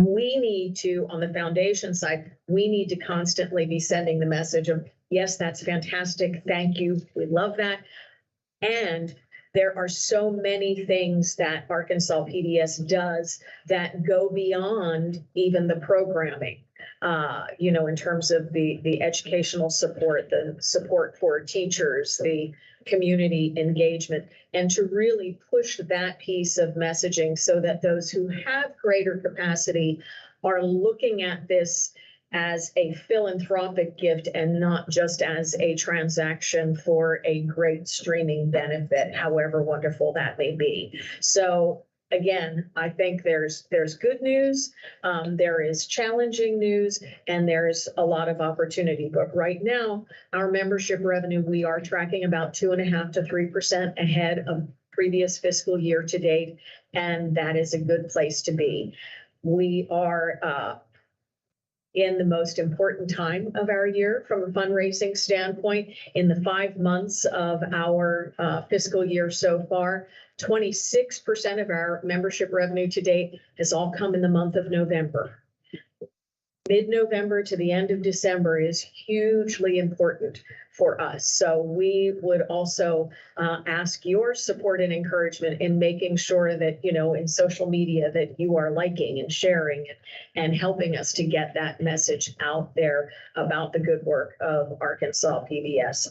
We need to, on the foundation side, we need to constantly be sending the message of, yes, that's fantastic, thank you, we love that. And there are so many things that Arkansas PBS does that go beyond even the programming, in terms of the educational support, the support for teachers, the community engagement, and to really push that piece of messaging so that those who have greater capacity are looking at this as a philanthropic gift and not just as a transaction for a great streaming benefit, however wonderful that may be. So again, I think there's good news, there is challenging news, and there's a lot of opportunity. But right now, our membership revenue, we are tracking about 2.5% to 3% ahead of previous fiscal year to date, and that is a good place to be. We are in the most important time of our year from a fundraising standpoint. In the 5 months of our fiscal year so far, 26% of our membership revenue to date has all come in the month of November. Mid-November to the end of December is hugely important for us. So we would also ask your support and encouragement in making sure that, in social media, that you are liking and sharing and helping us to get that message out there about the good work of Arkansas PBS.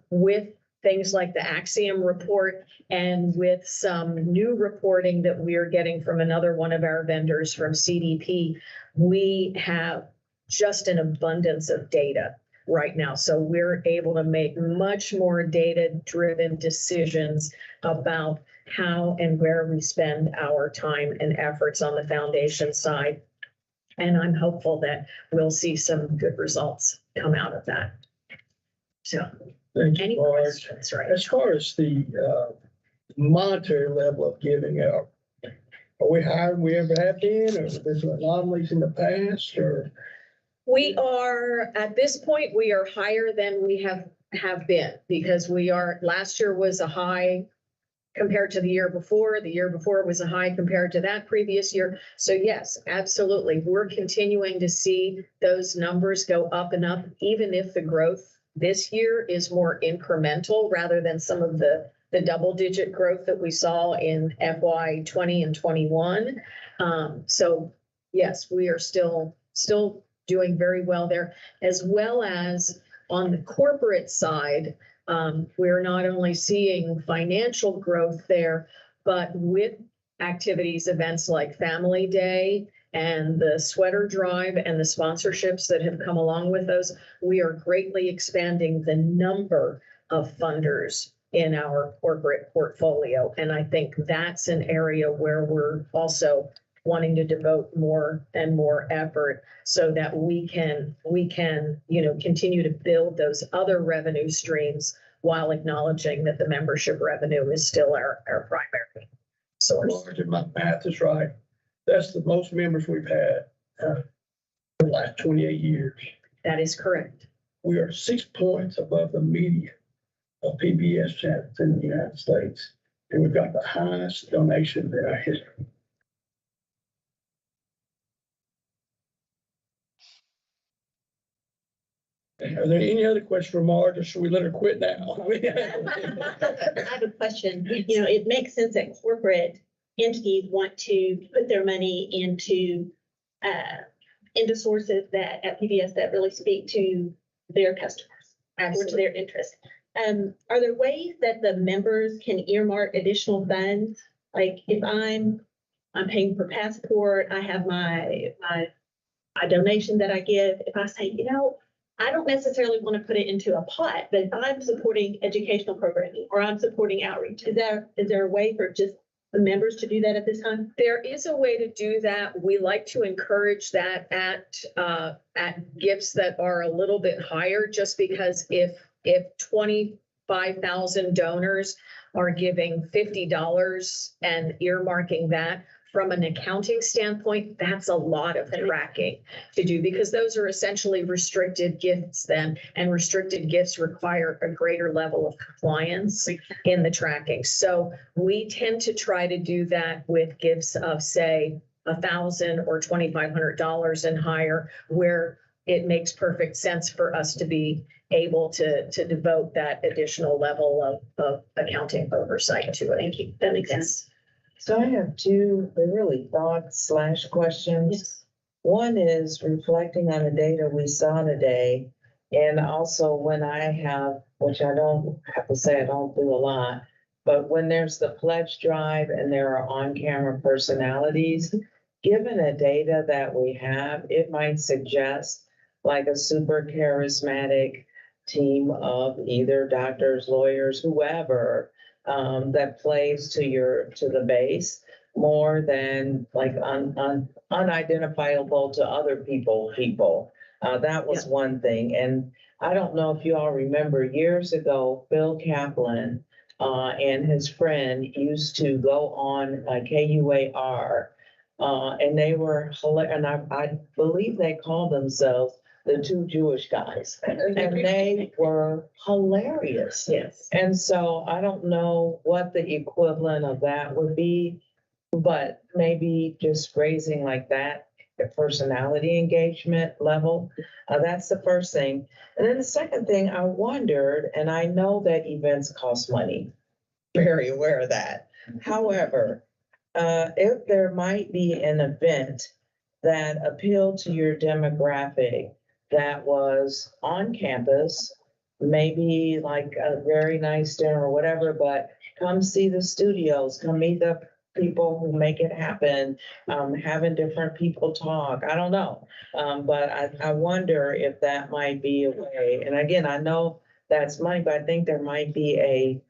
With things like the Axiom report and with some new reporting that we're getting from another one of our vendors from CDP, we have just an abundance of data right now. So we're able to make much more data-driven decisions about how and where we spend our time and efforts on the foundation side. And I'm hopeful that we'll see some good results come out of that. So, Thank any you, Marge. questions, right? As far as the monetary level of giving out, are we higher than we ever have been, or is there some anomalies in the past, or? We are, at this point, we are higher than we have been, because last year was a high compared to the year before. The year before was a high compared to that previous year. So yes, absolutely. We're continuing to see those numbers go up and up, even if the growth this year is more incremental rather than some of the double-digit growth that we saw in FY 20 and 21. So yes, we are still doing very well there, as well as on the corporate side. We're not only seeing financial growth there, but with activities, events like Family Day and the sweater drive and the sponsorships that have come along with those, we are greatly expanding the number of funders in our corporate portfolio. And I think that's an area where we're also wanting to devote more and more effort so that we can, continue to build those other revenue streams while acknowledging that the membership revenue is still our primary source. Marge, if my math is right, that's the most members we've had for the last 28 years. That is correct. We are 6 points above the median of PBS channels in the United States, and we've got the highest donation in our history. Are there any other questions for Marge, or should we let her quit now? I have a question. It makes sense that corporate entities want to put their money into sources at PBS that really speak to their customers or to their interests. Are there ways that the members can earmark additional funds? Like if I'm paying for Passport, I have my donation that I give. If I say, I don't necessarily want to put it into a pot, but I'm supporting educational programming or I'm supporting outreach. Is there a way for just the members to do that at this time? There is a way to do that. We like to encourage that at gifts that are a little bit higher, just because if 25,000 donors are giving $50 and earmarking that, from an accounting standpoint, that's a lot of tracking to do, because those are essentially restricted gifts then, and restricted gifts require a greater level of compliance in the tracking. So we tend to try to do that with gifts of, say, $1,000 or $2,500 and higher, where it makes perfect sense for us to be able to devote that additional level of accounting oversight to it. Thank you. That makes sense. So I have two really thoughts/questions. Yes. One is reflecting on the data we saw today, and also when I have, which I don't have to say I don't do a lot, but when there's the pledge drive and there are on-camera personalities, given the data that we have, it might suggest like a super charismatic team of either doctors, lawyers, whoever, that plays to the base more than like unidentifiable to other people. That was one thing. And I don't know if you all remember years ago, Phil Kaplan and his friend used to go on KUAR, and they were hilarious. And I believe they called themselves the two Jewish guys, and they were hilarious. Yes. And so I don't know what the equivalent of that would be, but maybe just raising like that personality engagement level. That's the first thing. And then the second thing, I wondered, and I know that events cost money, very aware of that. However, if there might be an event that appealed to your demographic that was on campus, maybe like a very nice dinner or whatever, but come see the studios, come meet the people who make it happen, having different people talk. I don't know. But I wonder if that might be a way. And again, I know that's money, but I think there might be a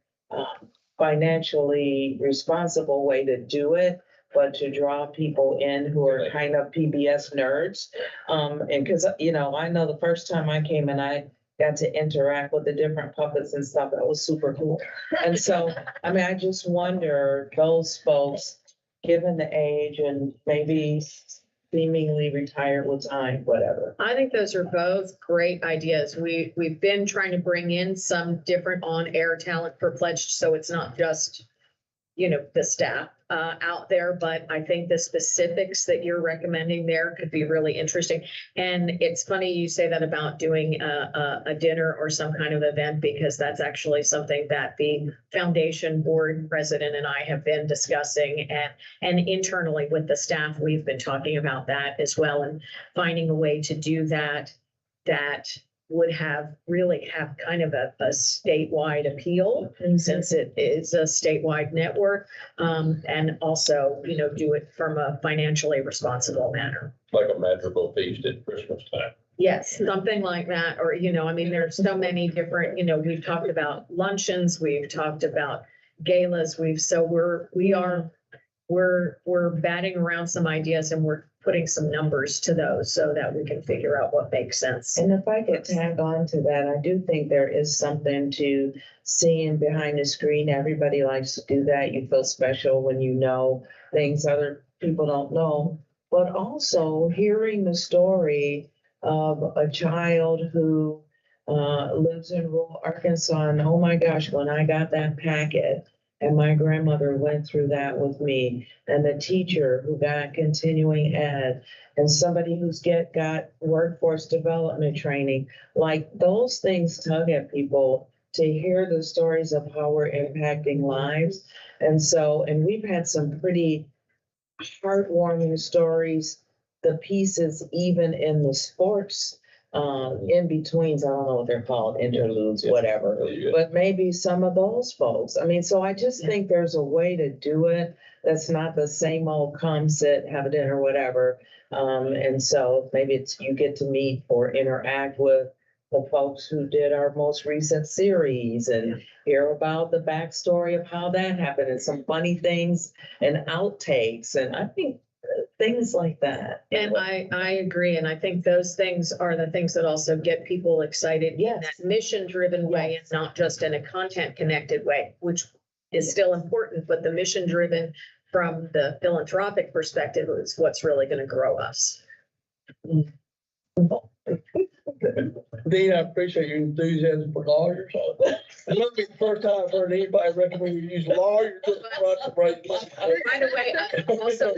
financially responsible way to do it, but to draw people in who are kind of PBS nerds. And because, you know, I know the first time I came and I got to interact with the different puppets and stuff, that was super cool. And so, I mean, I just wonder, those folks, given the age and maybe seemingly retired with time, whatever. I think those are both great ideas. We've been trying to bring in some different on-air talent for Pledged, so it's not just, you know, the staff out there, but I think the specifics that you're recommending there could be really interesting. And it's funny you say that about doing a dinner or some kind of event, because that's actually something that the foundation board president and I have been discussing, and internally with the staff, we've been talking about that as well, and finding a way to do that would really have kind of a statewide appeal, since it is a statewide network, and also, you know, do it from a financially responsible manner. Like a magical feast at Christmas time. Yes, something like that. Or, you know, I mean, there's so many different, you know, we've talked about luncheons, we've talked about galas, we're batting around some ideas, and we're putting some numbers to those so that we can figure out what makes sense. And if I could tag on to that, I do think there is something to seeing behind the screen. Everybody likes to do that. You feel special when you know things other people don't know, but also hearing the story of a child who lives in rural Arkansas. And oh my gosh, when I got that packet, and my grandmother went through that with me, and the teacher who got continuing ed, and somebody who's got workforce development training, like those things tug at people to hear the stories of how we're impacting lives. And so, and we've had some pretty heartwarming stories, the pieces, even in the sports in betweens, I don't know what they're called, interludes, whatever, but maybe some of those folks. I mean, so I just think there's a way to do it that's not the same old come sit, have a dinner, whatever. And so maybe it's you get to meet or interact with the folks who did our most recent series and hear about the backstory of how that happened and some funny things and outtakes. And I think things like that. And I agree. And I think those things are the things that also get people excited in that mission-driven way, and not just in a content-connected way, which is still important, but the mission-driven from the philanthropic perspective is what's really going to grow us. Dean, I appreciate your enthusiasm for lawyers. It must be the first time I've heard anybody recommend you use lawyers to raise money. By the way, also,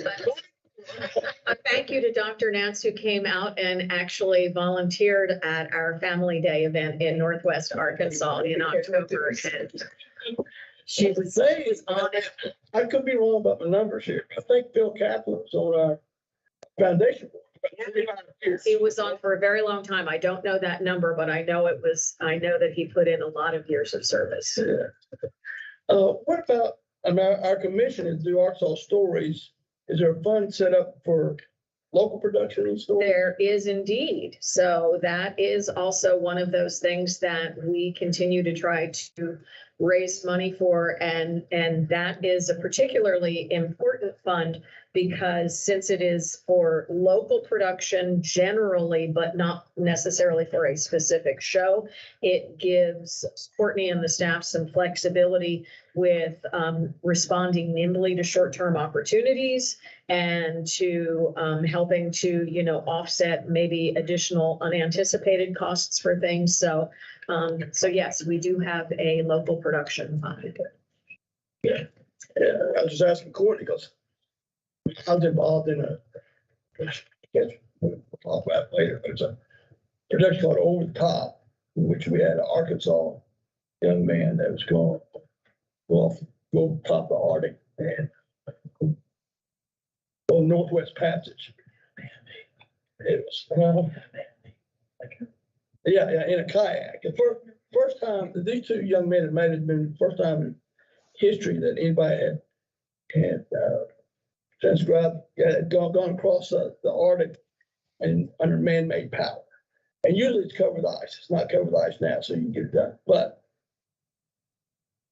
a thank you to Dr. Nance, who came out and actually volunteered at our Family Day event in Northwest Arkansas in October. And she was on it. I could be wrong about the numbers here. I think Phil Kaplan was on our foundation board. He was on for a very long time. I don't know that number, but I know that he put in a lot of years of service. Yeah. What about, I mean, our commission is do Arkansas Stories. Is there a fund set up for local production and stories? There is indeed. So that is also one of those things that we continue to try to raise money for. And that is a particularly important fund, because since it is for local production generally, but not necessarily for a specific show, it gives Courtney and the staff some flexibility with responding nimbly to short-term opportunities, and to helping to, you know, offset maybe additional unanticipated costs for things. So yes, we do have a local production fund. Yeah, I was just asking Courtney because I was involved in we'll talk about it later, but it's a production called Over the Top, in which we had an Arkansas young man that was going go top the Arctic and go Northwest Passage. It was, in a kayak. The first time that these two young men had made it, been the first time in history that anybody had And transcribed, gone across the Arctic and under man-made power. And usually it's covered ice. It's not covered ice now, so you can get it done. But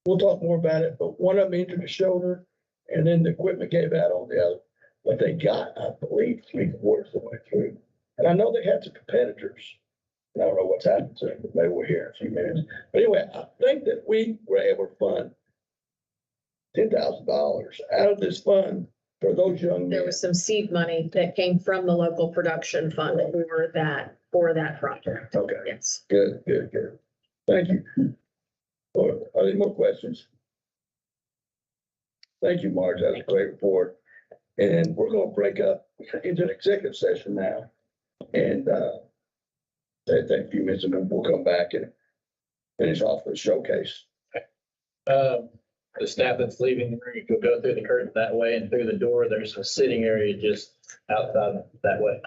we'll talk more about it. But one of them injured the shoulder, and then the equipment gave out on the other. But they got, I believe, 3/4 of the way through. And I know they had some competitors. And I don't know what's happened to them, but maybe we're here in a few minutes. But anyway, I think that we were able to fund $10,000 out of this fund for those young men. There was some seed money that came from the local production fund for that project. Okay, Yes. good. Thank you. Are there any more questions? Thank you, Marge. That was a great report. And we're going to break up into an executive session now. And take a few minutes and then we'll come back and finish off the showcase. The staff that's leaving the room, you could go through the curtain that way and through the door. There's a sitting area just outside that way.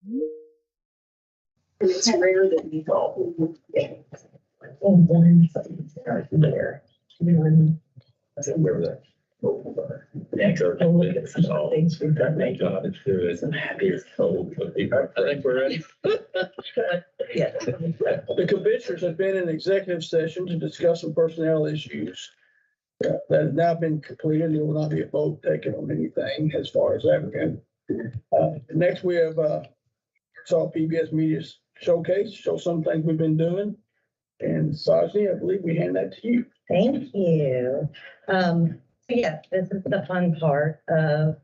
And it's rare that we all get there. Remember that. Look at some of the things we've done. Thank God it's good. I'm happy as cold. I think we're ready. Yeah. The commissioners have been in executive session to discuss some personnel issues that have now been completed. There will not be a vote taken on anything as far as that goes. Next, we have Arkansas PBS Media Showcase, show some things we've been doing. And Sajni, I believe we hand that to you. Thank you. Yeah, this is the fun part of,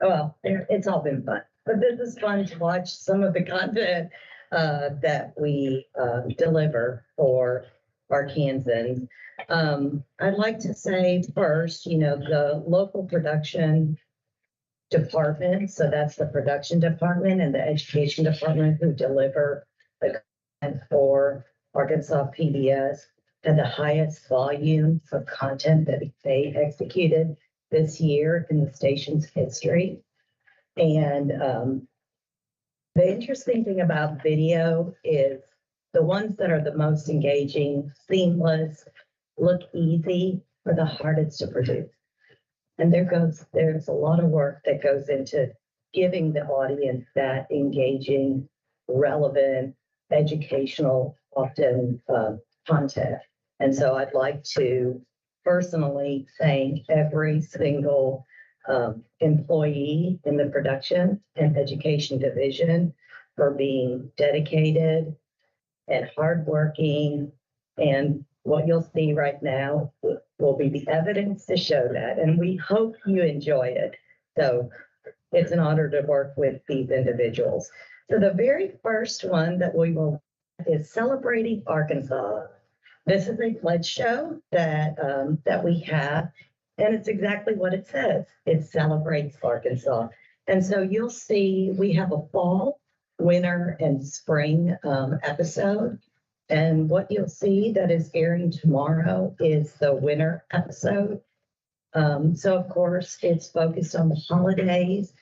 well, it's all been fun, but this is fun to watch some of the content that we deliver for Arkansans. I'd like to say first, the local production department, so that's the production department and the education department who deliver the content for Arkansas PBS, had the highest volume of content that they executed this year in the station's history. And the interesting thing about video is the ones that are the most engaging, seamless, look easy, are the hardest to produce. And there's a lot of work that goes into giving the audience that engaging, relevant, educational, often content. And so I'd like to personally thank every single employee in the production and education division for being dedicated and hardworking. And what you'll see right now will be the evidence to show that. And we hope you enjoy it. So it's an honor to work with these individuals. So the very first one that we will is Celebrating Arkansas. This is a pledge show that we have, and it's exactly what it says. It celebrates Arkansas. And so you'll see we have a fall, winter, and spring episode. And what you'll see that is airing tomorrow is the winter episode. So of course, it's focused on the holidays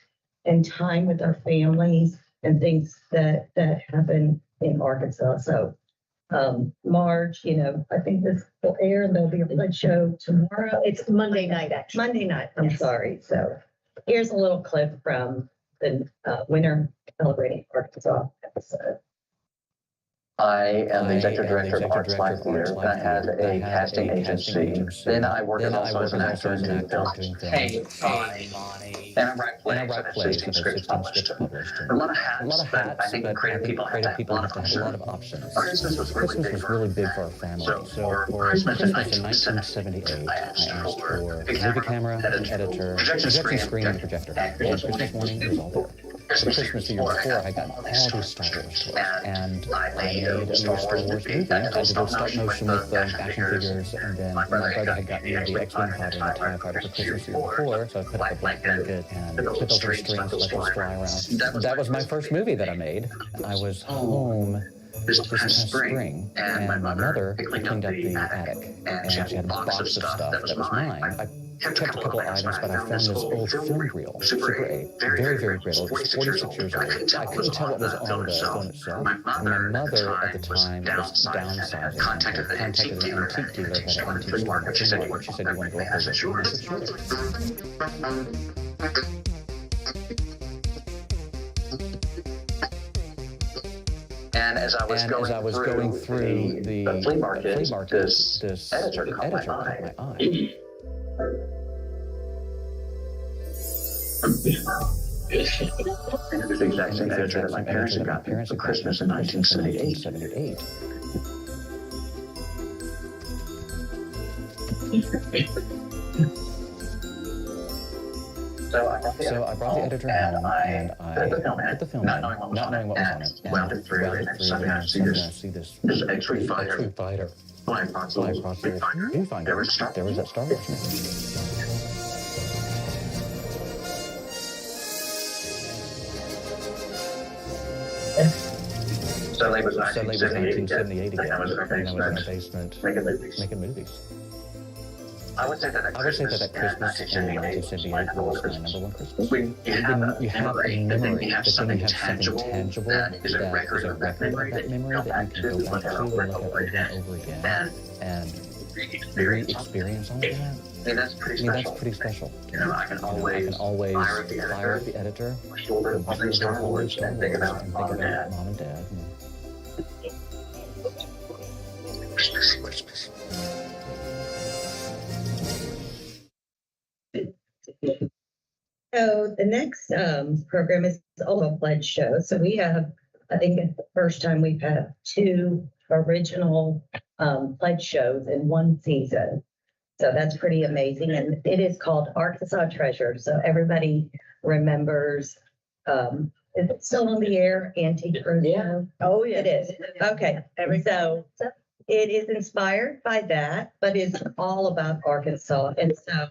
and time with our families and things that happen in Arkansas. So Marge, I think this will air and there'll be a pledge show tomorrow. It's Monday night, actually. Monday night, I'm sorry. So here's a little clip from the Winter Celebrating Arkansas episode. I am the executive director of Arts Life Theater that has a casting agency. Then I work also as an actor and doing films. Hey, Bonnie. And I write plays. I have 16 scripts published. A lot of hats, but I think creative people have to have a lot of options. Our Christmas was really big for our family. So for Christmas in 1978, I asked for a big camera, editor, projection screen, and projector. And Christmas morning, it was all there. Christmas the year before, I got all these Star Wars toys, and I made a new Star Wars movie. I did stop motion with action figures, and then my brother had gotten me the X-Wing fighter and the TIE fighter for Christmas the year before, so I put up a black blanket and put those strings, let those fly around. That was my first movie that I made. I was home this past spring, and my mother cleaned up the attic, and she had a box of stuff that was mine. I kept a couple of items, but I found this old film reel, Super 8, very, very brittle. It was 46 years old. I couldn't tell what was on the phone itself. My mother at the time was downsizing and contacted an antique dealer that had an antique store in Flea Market. She said, "You want to go up there?" Sure. And as I was going through the flea market, this editor caught my eye. And it was the exact same editor that my parents had gotten me for Christmas in 1978. So I brought the editor home and I put the film in, not knowing what was on it. Wound it through, and suddenly I see this X-ray fighter. Flying across the viewfinder. There was that Star Wars movie. Suddenly it was 1978 again, and I was in the basement making movies. I would say that at Christmas in 1978 was my number one Christmas. When you have a memory, the thing you have something tangible that is a record of that memory that you can go back to and look at over and over again. And Experience on that. I mean, that's pretty special. You know, I can always fire up the editor, shoulder public Star Wars, and think about mom and dad. Christmas. So the next program is also a pledge show. So we have, I think it's the first time we've had 2 original pledge shows in one season. So that's pretty amazing. And it is called Arkansas Treasure. So everybody remembers, is it still on the air, Auntie Crusoe? Yeah. Oh, it is. Okay. So it is inspired by that, but it's all about Arkansas. And so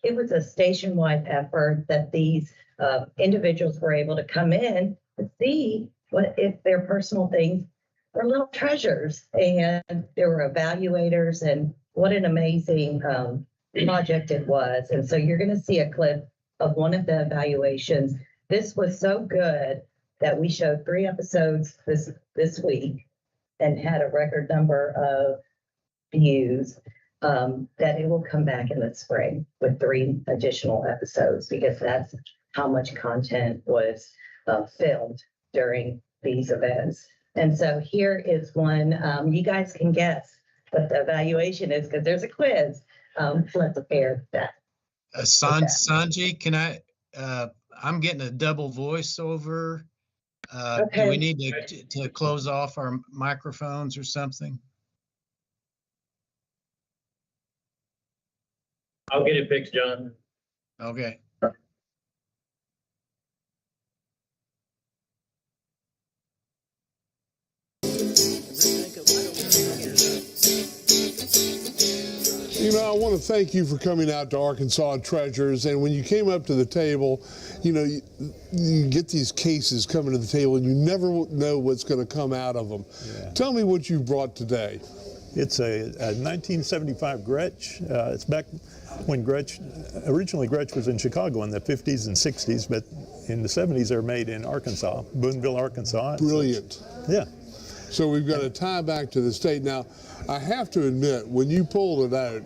it was a station-wide effort that these individuals were able to come in to see what if their personal things were little treasures. And there were evaluators, and what an amazing project it was. And so you're going to see a clip of one of the evaluations. This was so good that we showed 3 episodes this week and had a record number of views. That it will come back in the spring with 3 additional episodes, because that's how much content was filmed during these events. And so here is one. You guys can guess what the evaluation is, because there's a quiz. Let's pair that. Sanji, can I'm getting a double voiceover. Do we need to close off our microphones or something? I'll get it fixed, John. Okay. You know, I want to thank you for coming out to Arkansas Treasures. And when you came up to the table, you know, you get these cases coming to the table and you never know what's going to come out of them. Yeah. Tell me what you brought today. It's a 1975 Gretsch. It's back when originally Gretsch was in Chicago in the 50s and 60s, but in the 70s they were made in Arkansas, Boonville, Arkansas. Brilliant. Yeah. So we've got a tie back to the state. Now, I have to admit, when you pulled it out,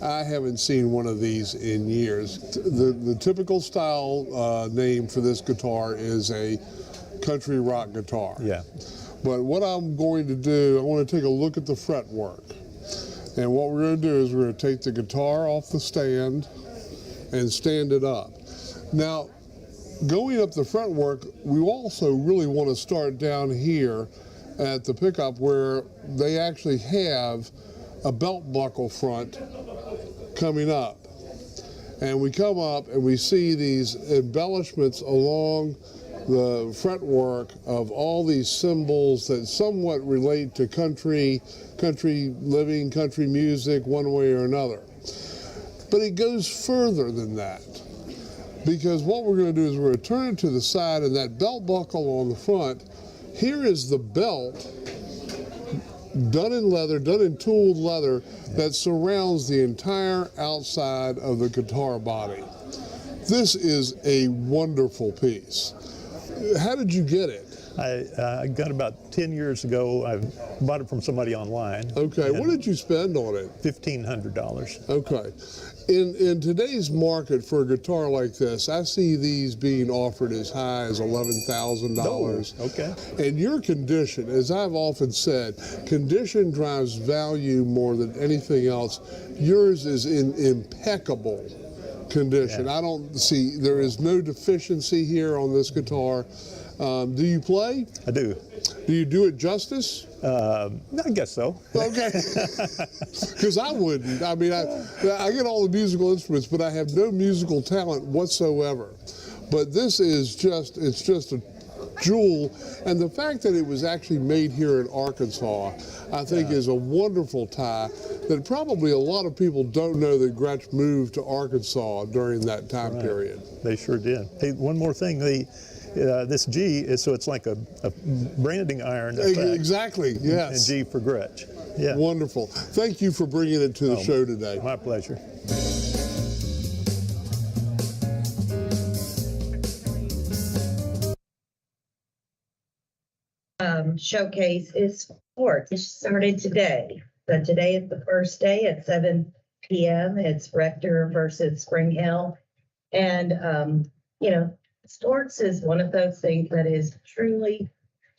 I haven't seen one of these in years. The typical style name for this guitar is a country rock guitar. Yeah. But what I'm going to do, I want to take a look at the fretwork. And what we're going to do is we're going to take the guitar off the stand and stand it up. Now, going up the fretwork, we also really want to start down here at the pickup where they actually have a belt buckle front coming up. And we come up and we see these embellishments along the fretwork of all these symbols that somewhat relate to country living, country music, one way or another. But it goes further than that, because what we're going to do is we're going to turn it to the side, and that belt buckle on the front, here is the belt done in leather, done in tooled leather, that surrounds the entire outside of the guitar body. This is a wonderful piece. How did you get it? I got it about 10 years ago. I bought it from somebody online. Okay, what did you spend on it? $1,500. Okay. In today's market for a guitar like this, I see these being offered as high as $11,000. Oh, okay. And your condition, as I've often said, condition drives value more than anything else. Yours is in impeccable condition. Yeah. I don't see, there is no deficiency here on this guitar. Do you play? I do. Do you do it justice? I guess so. Okay. Because I wouldn't. I mean, I get all the musical instruments, but I have no musical talent whatsoever. But this is just, it's just a jewel. And the fact that it was actually made here in Arkansas, I think is a wonderful tie that probably a lot of people don't know that Gretsch moved to Arkansas during that time period. They sure did. Hey, one more thing. This G is, so it's like a branding iron effect. Exactly, yes. And G for Gretsch. Yeah. Wonderful. Thank you for bringing it to the show today. My pleasure. Showcase is sports. It started today. So today is the first day at 7 p.m. It's Rector versus Spring Hill. And, sports is one of those things that is truly,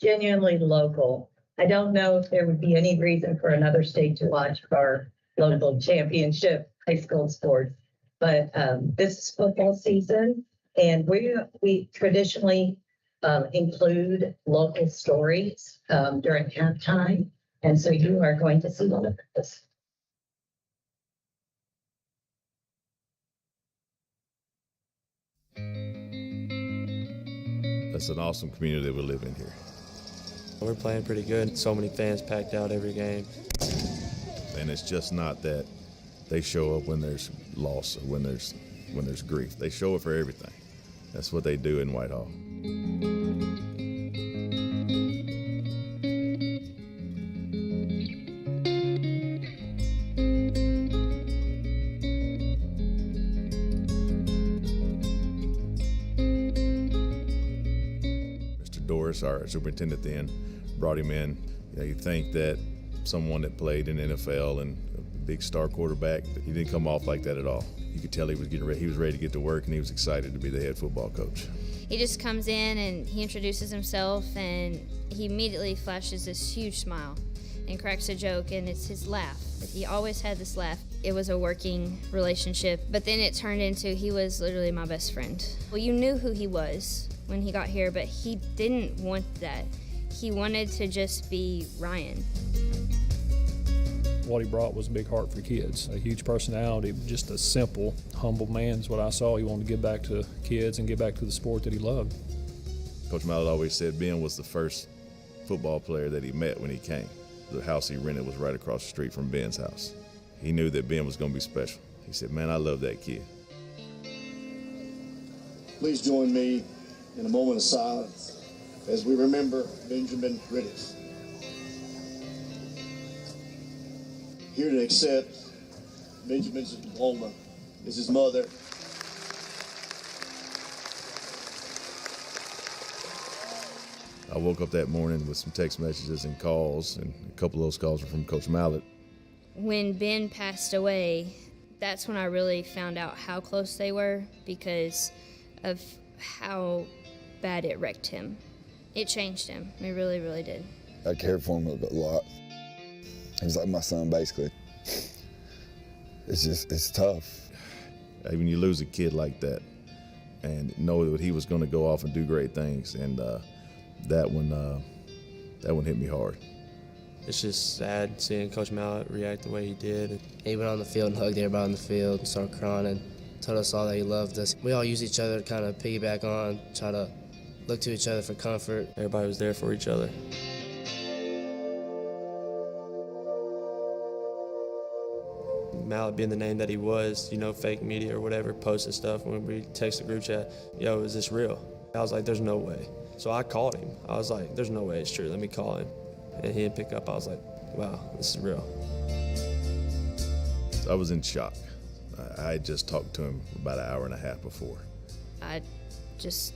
genuinely local. I don't know if there would be any reason for another state to watch our local championship high school sports. But this is football season, and we traditionally include local stories during halftime. And so you are going to see one of this. That's an awesome community that we live in here. We're playing pretty good. So many fans packed out every game. And it's just not that they show up when there's loss or when there's grief. They show up for everything. That's what they do in Whitehall. Our superintendent then brought him in. You think that someone that played in the NFL and a big star quarterback, he didn't come off like that at all. You could tell he was getting ready. He was ready to get to work, and he was excited to be the head football coach. He just comes in and he introduces himself, and he immediately flashes this huge smile and cracks a joke, and it's his laugh. He always had this laugh. It was a working relationship, but then it turned into he was literally my best friend. Well, you knew who he was when he got here, but he didn't want that. He wanted to just be Ryan. What he brought was a big heart for kids, a huge personality, just a simple, humble man is what I saw. He wanted to give back to kids and give back to the sport that he loved. Coach Mallett always said Ben was the first football player that he met when he came. The house he rented was right across the street from Ben's house. He knew that Ben was going to be special. He said, man, I love that kid. Please join me in a moment of silence as we remember Benjamin Riddick. Here to accept Benjamin's diploma is his mother. I woke up that morning with some text messages and calls, and a couple of those calls were from Coach Mallett. When Ben passed away, that's when I really found out how close they were because of how bad it wrecked him. It changed him. It really, really did. I cared for him a lot. He was like my son, basically. It's tough. When you lose a kid like that and know that he was going to go off and do great things, and that one hit me hard. It's just sad seeing Coach Mallett react the way he did. He went on the field and hugged everybody on the field and started crying and told us all that he loved us. We all use each other to kind of piggyback on, try to look to each other for comfort. Everybody was there for each other. Mallett being the name that he was, fake media or whatever, posted stuff when we text the group chat, yo, is this real? I was like, there's no way. So I called him. I was like, there's no way it's true. Let me call him. And he didn't pick up. I was like, wow, this is real. I was in shock. I had just talked to him about an hour and a half before. I just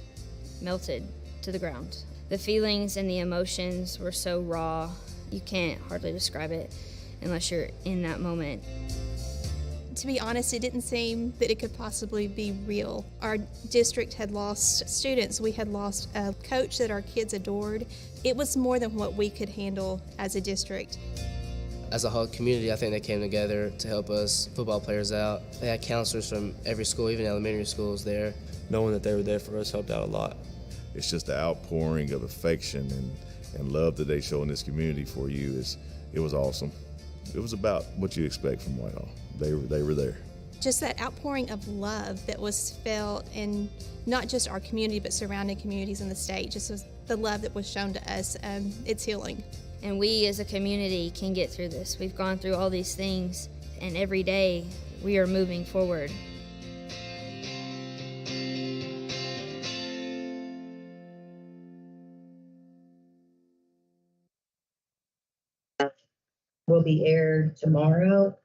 melted to the ground. The feelings and the emotions were so raw, you can't hardly describe it unless you're in that moment. To be honest, it didn't seem that it could possibly be real. Our district had lost students. We had lost a coach that our kids adored. It was more than what we could handle as a district. As a whole community, I think they came together to help us football players out. They had counselors from every school, even elementary schools there. Knowing that they were there for us helped out a lot. It's just the outpouring of affection and love that they show in this community for you. It was awesome. It was about what you expect from Whitehall. They were there. Just that outpouring of love that was felt in not just our community, but surrounding communities in the state. Just was the love that was shown to us. It's healing. And we as a community can get through this. We've gone through all these things, and every day we are moving forward. Will be aired tomorrow.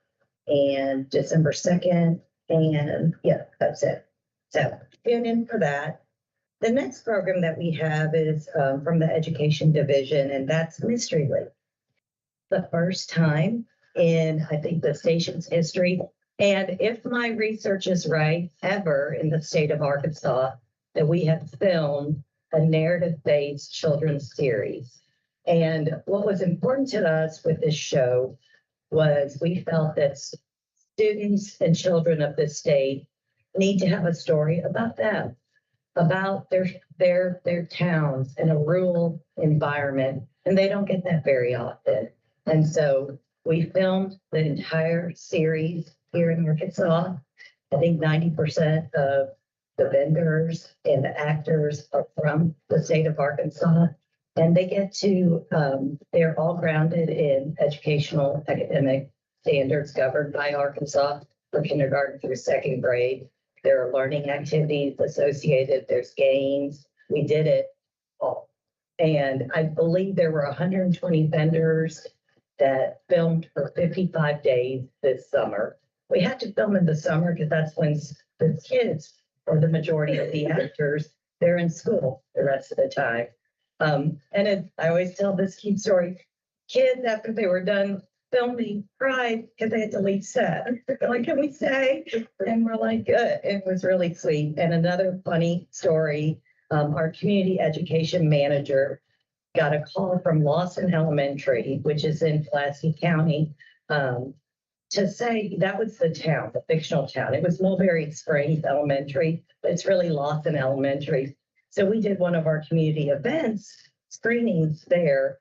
and December 2nd. And yeah, that's it. So tune in for that. The next program that we have is from the Education Division, and that's Mystery League. The first time in, I think, the station's history, and if my research is right, ever in the state of Arkansas, that we have filmed a narrative-based children's series. And what was important to us with this show was we felt that students and children of the state need to have a story about them, about their towns in a rural environment, and they don't get that very often. And so we filmed the entire series here in Arkansas. I think 90% of the vendors and the actors are from the state of Arkansas, and they get to, they're all grounded in educational academic standards governed by Arkansas for kindergarten through second grade. There are learning activities associated, there's games. We did it all. And I believe there were 120 vendors that filmed for 55 days this summer. We had to film in the summer because that's when the kids, or the majority of the actors, they're in school the rest of the time. I always tell this cute story. Kids, after they were done filming, cried because they had to leave set. They're like, can we stay? And we're like, good. It was really sweet. And another funny story, our community education manager got a call from Lawson Elementary, which is in Pulaski County, to say that was the town, the fictional town. It was Mulberry Springs Elementary, but it's really Lawson Elementary. So we did one of our community events, screenings there.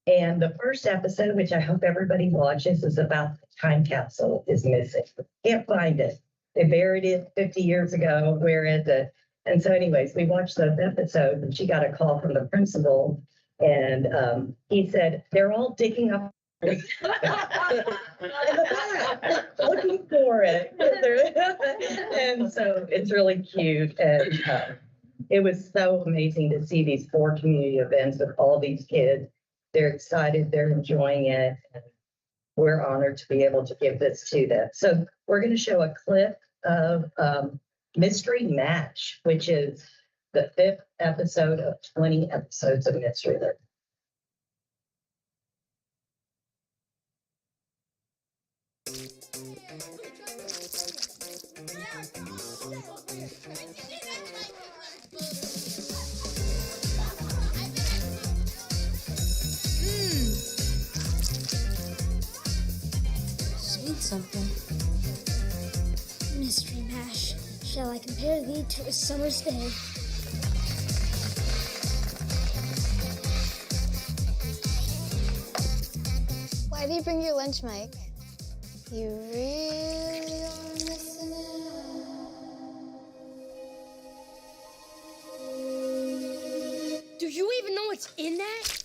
And the first episode, which I hope everybody watches, is about the time capsule is missing. Can't find it. They buried it 50 years ago. Where is it? And so anyways, we watched those episodes, and she got a call from the principal, and he said, they're all digging up in the back, looking for it. And so it's really cute. And it was so amazing to see these 4 community events with all these kids. They're excited, they're enjoying it. And we're honored to be able to give this to them. So we're going to show a clip of Mystery Match, which is the 5th episode of 20 episodes of Mystery League. Something. Mystery Mash, shall I compare thee to a summer's day? Why do you bring your lunch, Mike? You really are missing out. Do you even know what's in that?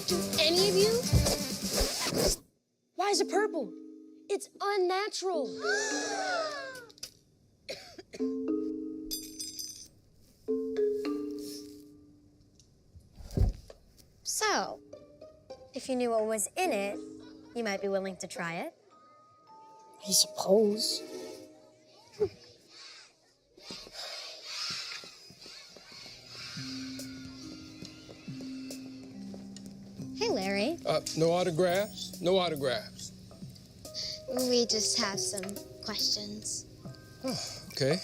Do any of you? Why is it purple? It's unnatural. So, if you knew what was in it, you might be willing to try it. I suppose. Hey, Larry. No autographs? No autographs. We just have some questions. Oh, okay.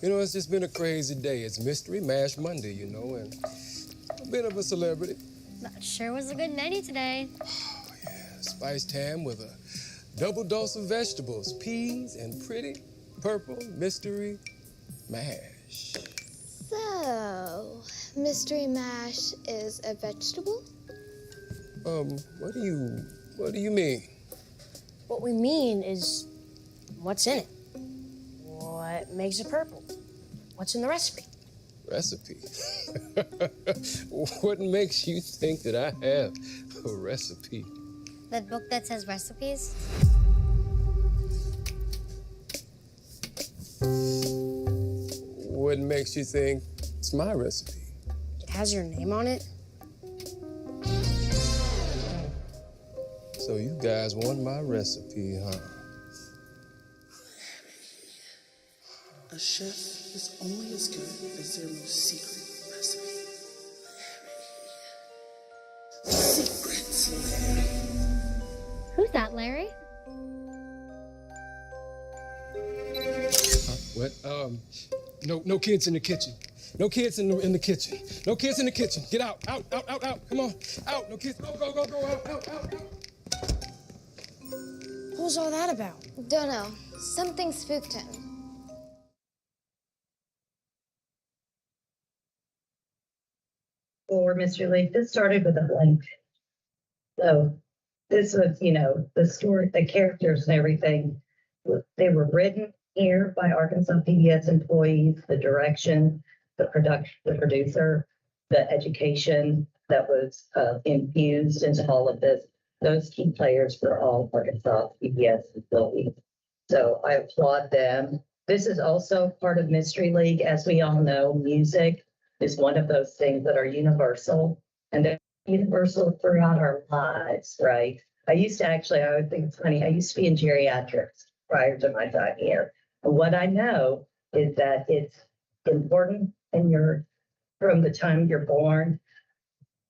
You know, it's just been a crazy day. It's Mystery Mash Monday, you know, and a bit of a celebrity. That sure was a good nightie today. Oh, yeah. Spiced ham with a double dose of vegetables, peas, and pretty purple mystery mash. So, Mystery Mash is a vegetable? What do you mean? What we mean is, what's in it? What makes it purple? What's in the recipe? Recipe? What makes you think that I have a recipe? That book that says recipes? What makes you think it's my recipe? It has your name on it? So you guys want my recipe, huh? A chef is only as good as their most secret recipe. Secrets, Larry. Who's that, Larry? What? No kids in the kitchen. No kids in the kitchen. No kids in the kitchen. Get out, out. Come on, out. No kids. Go, out. What was all that about? Don't know. Something spooked him. For Mr. League, this started with a blank. So this was, the story, the characters and everything. They were written here by Arkansas PBS employees, the direction, the producer, the education that was infused into all of this. Those key players were all Arkansas PBS employees. So I applaud them. This is also part of Mystery League. As we all know, music is one of those things that are universal, and they're universal throughout our lives, right? I always think it's funny, I used to be in geriatrics prior to my time here. And what I know is that it's important from the time you're born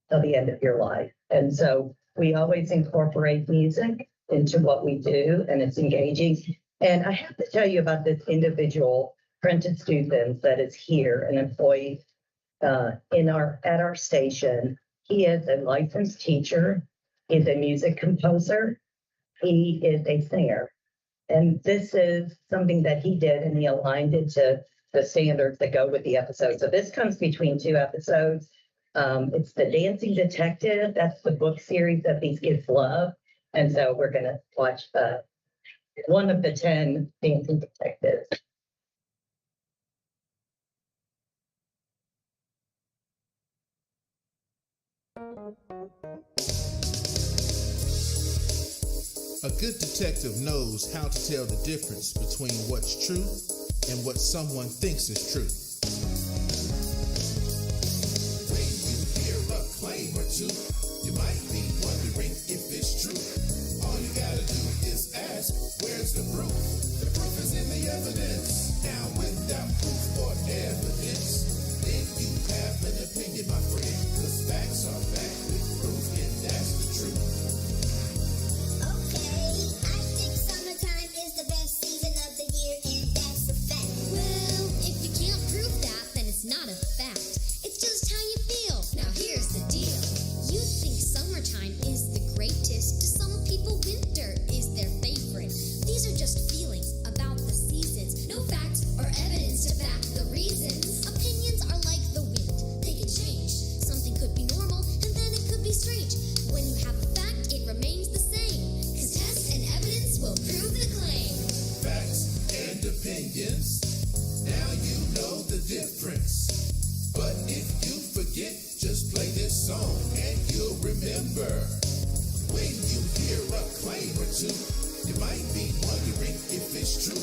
till the end of your life. And so we always incorporate music into what we do, and it's engaging. And I have to tell you about this individual, Prentice Stevens, that is here, an employee at our station. He is a licensed teacher, he's a music composer, he is a singer. And this is something that he did, and he aligned it to the standards that go with the episode. So this comes between two episodes. It's The Dancing Detective. That's the book series that these kids love. And so we're going to watch one of the 10 Dancing Detectives. A good detective knows how to tell the difference between what's true and what someone thinks is true. When you hear a claim or two, you might be wondering if it's true. All you gotta do is ask, where's the proof? The proof is in the evidence. Now without proof or evidence, then you have an opinion, my friend, 'cause facts are backed with proof, and that's the truth. Not a fact. It's just how you feel. Now here's the deal. You think summertime is the greatest. To some people, winter is their favorite. These are just feelings about the seasons. No facts or evidence to back the reasons. Opinions are like the wind. They can change. Something could be normal and then it could be strange. When you have a fact, it remains the same. 'Cause tests and evidence will prove the claim. Facts and opinions. Now you know the difference. But if you forget, just play this song and you'll remember. When you hear a claim or two, you might be wondering if it's true.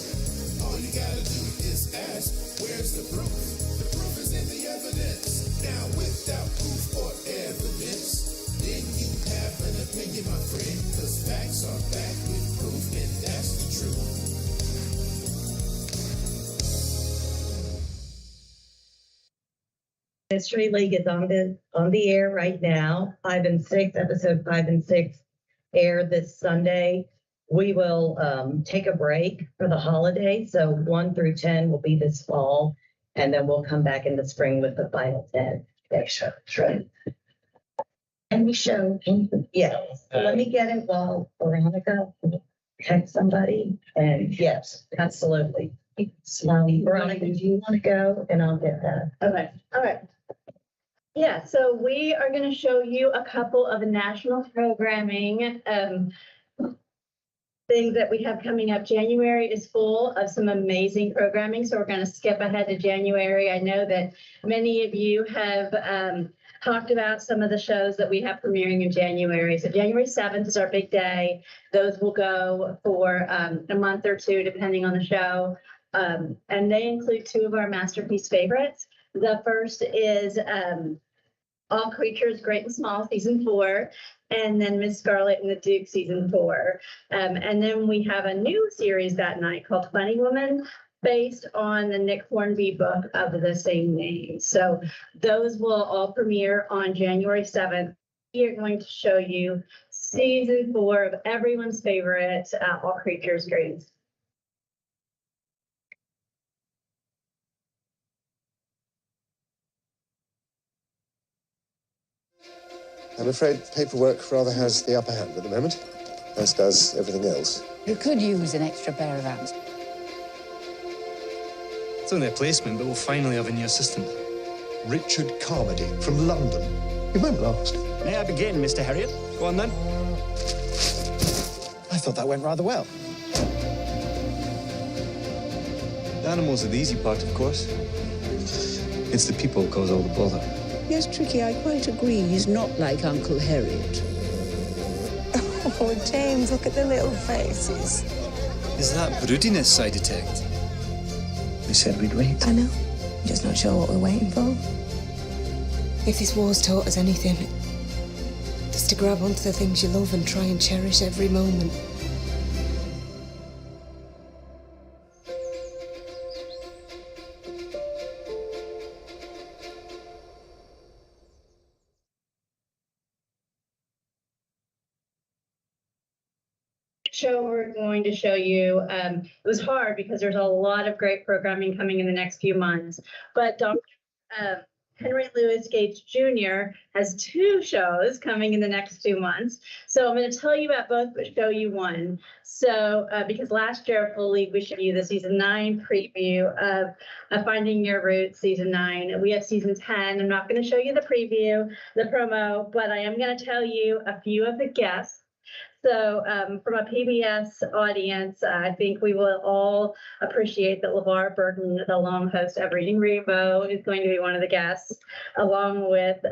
All you gotta do is ask, where's the proof? The proof is in the evidence. Now without proof or evidence, then you have an opinion, my friend, 'cause facts are backed with proof, and that's the truth. Mystery League is on the air right now. 5 and 6, episode 5 and 6 air this Sunday. We will take a break for the holiday. So 1 through 10 will be this fall, and then we'll come back in the spring with the final 10. Right. And we show, yes. Let me get it while Veronica text somebody. And yes, absolutely. Veronica, do you want to go? And I'll get that. Okay. All right. Yeah, so we are going to show you a couple of national programming things that we have coming up. January is full of some amazing programming, so we're going to skip ahead to January. I know that many of you have talked about some of the shows that we have premiering in January. So January 7th is our big day. Those will go for a month or two, depending on the show. And they include 2 of our masterpiece favorites. The first is All Creatures Great and Small, season 4, and then Miss Scarlet and the Duke, season 4. And then we have a new series that night called Funny Woman, based on the Nick Hornby book of the same name. So those will all premiere on January 7th. We are going to show you season 4 of everyone's favorite All Creatures Great. I'm afraid paperwork rather has the upper hand at the moment, as does everything else. You could use an extra pair of hands. It's only a placement, but we'll finally have a new assistant. Richard Carmody from London. You won't last. May I begin, Mr. Harriet? Go on then. I thought that went rather well. The animals are the easy part, of course. It's the people who cause all the bother. Yes, Tricky, I quite agree. He's not like Uncle Harriet. Oh, James, look at the little faces. Is that broodiness I detect? We said we'd wait. I know. I'm just not sure what we're waiting for. If this war's taught us anything, it's to grab onto the things you love and try and cherish every moment. Show we're going to show you, it was hard because there's a lot of great programming coming in the next few months, but Dr. Henry Louis Gates Jr. has 2 shows coming in the next 2 months. So I'm going to tell you about both, but show you one. So because last year, I believe we showed you the season 9 preview of Finding Your Roots, season 9. We have season 10. I'm not going to show you the preview, the promo, but I am going to tell you a few of the guests. So from a PBS audience, I think we will all appreciate that LeVar Burton, the long host of Reading Rainbow, is going to be one of the guests, along with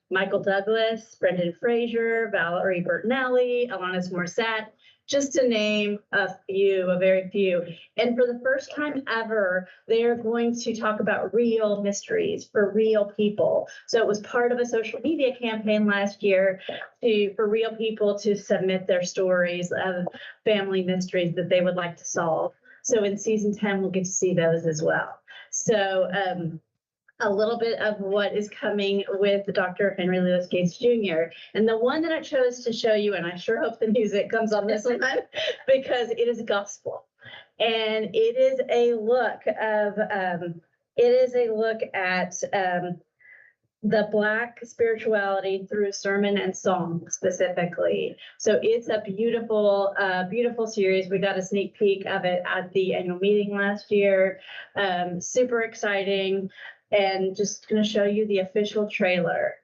Michael Douglas, Brendan Fraser, Valerie Bertinelli, Alanis Morissette, just to name a few, a very few. And for the first time ever, they are going to talk about real mysteries for real people. So it was part of a social media campaign last year for real people to submit their stories of family mysteries that they would like to solve. So in season 10, we'll get to see those as well. So a little bit of what is coming with Dr. Henry Louis Gates Jr. And the one that I chose to show you, and I sure hope the music comes on this one, because it is gospel. And it is a look at the Black spirituality through sermon and song specifically. So it's a beautiful, beautiful series. We got a sneak peek of it at the annual meeting last year. Super exciting. And just going to show you the official trailer.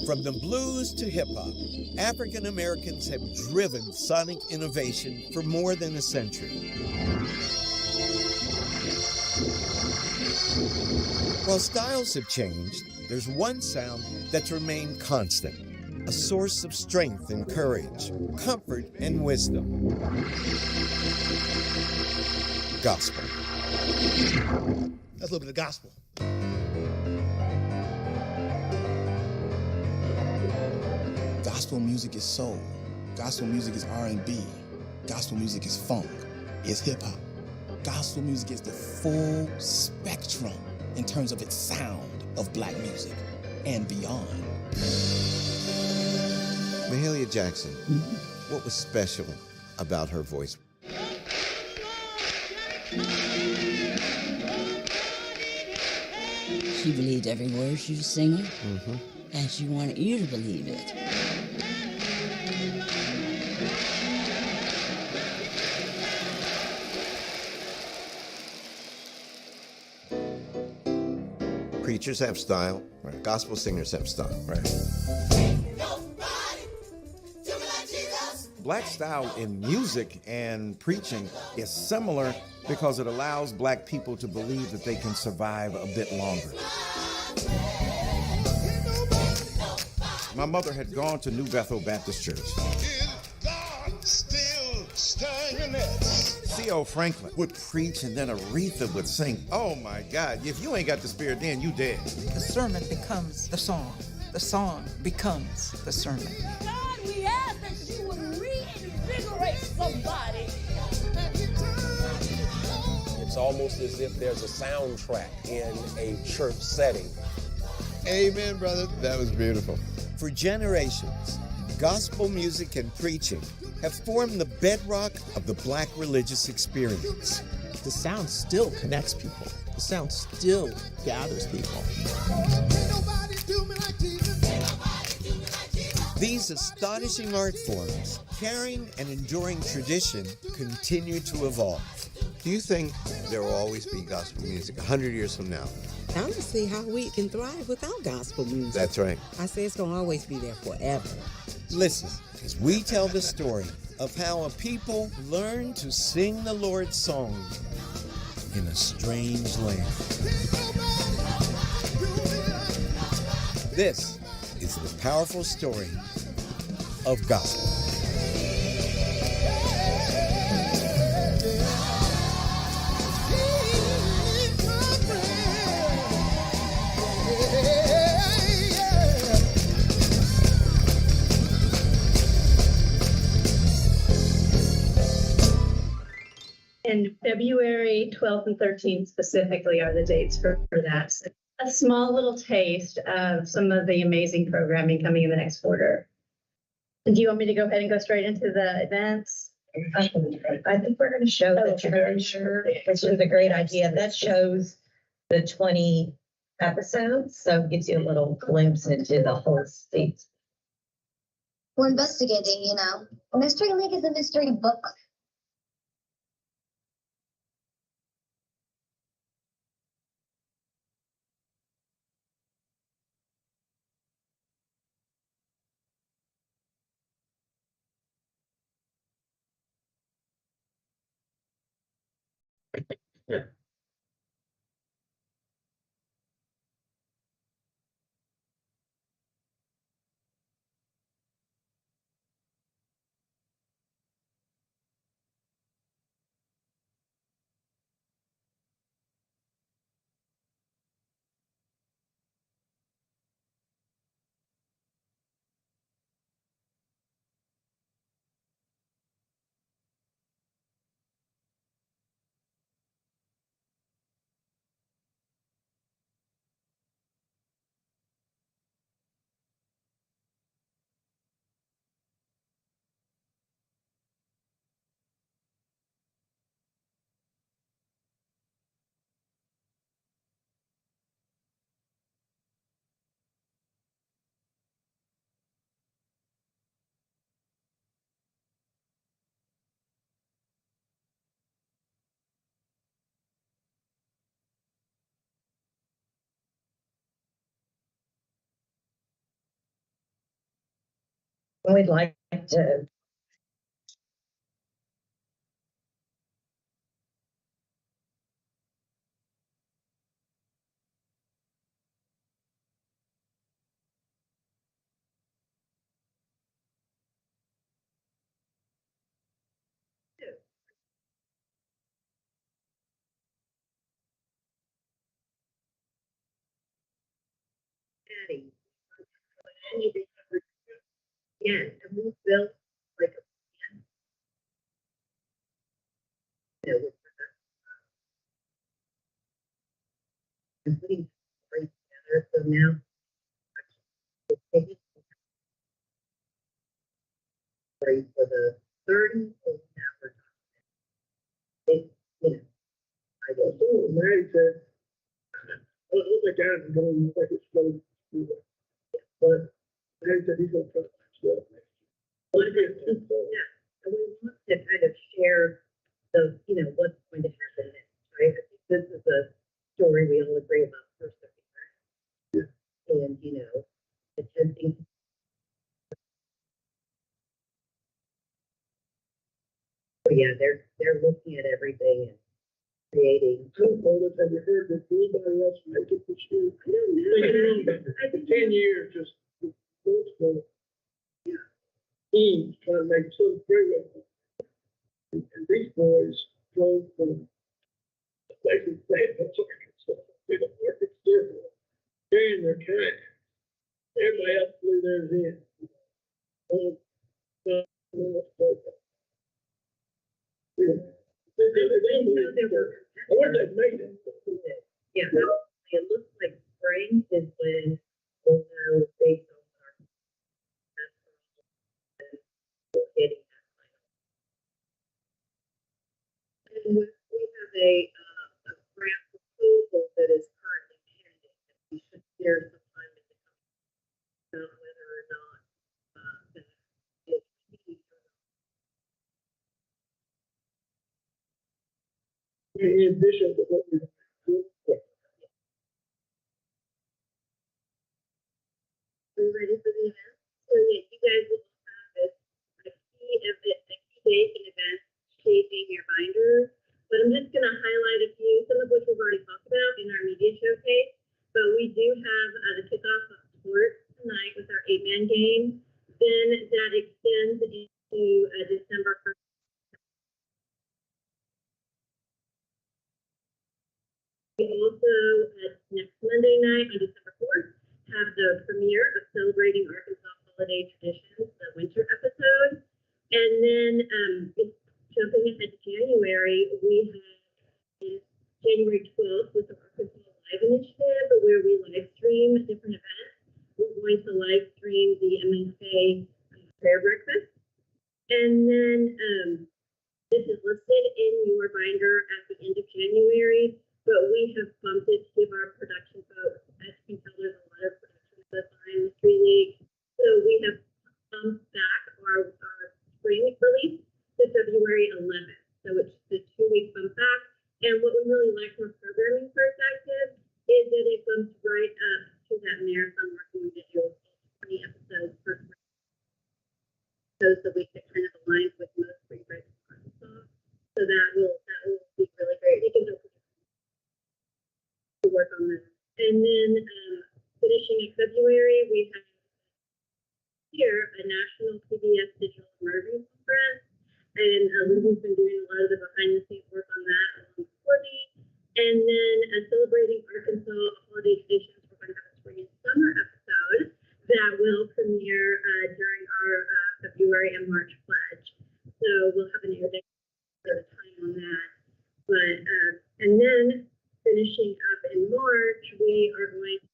From the blues to hip-hop, African Americans have driven sonic innovation for more than a century. While styles have changed, there's one sound that's remained constant, a source of strength and courage, comfort and wisdom. Gospel. That's a little bit of gospel. Gospel music is soul. Gospel music is R&B. Gospel music is funk. It's hip-hop. Gospel music is the full spectrum in terms of its sound of Black music and beyond. Mahalia Jackson, what was special about her voice? She believed every word she was singing, and she wanted you to believe it. Preachers have style, right. Gospel singers have style. Right. Black style in music and preaching is similar because it allows Black people to believe that they can survive a bit longer. My mother had gone to New Bethel Baptist Church. Theo Franklin would preach, and then Aretha would sing. Oh my God, if you ain't got the Spirit, then you dead. The sermon becomes the song. The song becomes the sermon. God, we ask that you would reinvigorate somebody. It's almost as if there's a soundtrack in a church setting. Amen, brother. That was beautiful. For generations, gospel music and preaching have formed the bedrock of the Black religious experience. The sound still connects people. The sound still gathers people. These astonishing art forms, carrying an enduring tradition, continue to evolve. Do you think there will always be gospel music 100 years from now? I don't see how we can thrive without gospel music. That's right. I say it's going to always be there forever. Listen, as we tell the story of how a people learned to sing the Lord's song in a strange land. This is the powerful story of gospel. And February 12th and 13th specifically are the dates for that. So a small little taste of some of the amazing programming coming in the next quarter. And do you want me to go ahead and go straight into the events? I think we're going to show the trailer, which is a great idea. That shows the 20 episodes, so it gives you a little glimpse into the whole state. We're investigating, you know. A mystery league is a mystery book. We'd like to Yeah, and we built like a you know, and putting right together. So now we're taking story for the 30 and now we're it, you know, I guess. Oh, Mary said, oh my God, I'm going to like it's going to but Mary said he's going to try to stuff. Yeah, and we want to kind of share the, you know, what's going to happen next, right? I think this is a story we all agree about perseverance. Yeah. And, you know, attempting to yeah, they're looking at everything and creating. Have you heard that anybody else make it this year? I don't know. I think 10 years, just most going teams trying to make some freeway. And these boys drove from places Arkansas to the Arctic Circle, carrying their cash. Everybody else flew theirs in. I wonder if they made it. Yeah, it looks like spring is when we'll know based on our getting that final. And we have a grant proposal that is currently pending that we should hear sometime in the coming about whether or not that is received or not. In addition to what we're doing. Are we ready for the event? So yeah, you guys will have this a key event, a key date and event shaping your binder. But I'm just gonna highlight a few, some of which we've already talked about in our media showcase. But we do have the kickoff of sports tonight with our 8-man game. Then that extends into December 1st. We also, next Monday night on December 4th, have the premiere of Celebrating Arkansas Holiday Traditions, the winter episode. And then jumping ahead to January, we have January 12th with the Arkansas Live Initiative, where we live stream different events. We're going to live stream the MNK prayer breakfast. And then this is listed in your binder at the end of January, but we have bumped it to give our production folks, as you can tell, there's a lot of production stuff behind the 3 League. So we have bumped back our spring release to February 11th. So it's the 2-week bump back. And what we really like from a programming perspective is that it bumps right up to that marathon working video 20 episodes per spring. So it's the week that kind of aligns with most spring breaks in Arkansas. So that will be really great. You can go to work on that. And then finishing in February, we have here a national PBS digital immersion conference. And Lindsay's been doing a lot of the behind the scenes work on that along with Courtney. And then Celebrating Arkansas Holiday Traditions, we're going to have a spring and summer episode that will premiere during our February and March pledge. So we'll have an air date for the time on that. But and then finishing up in March, we are going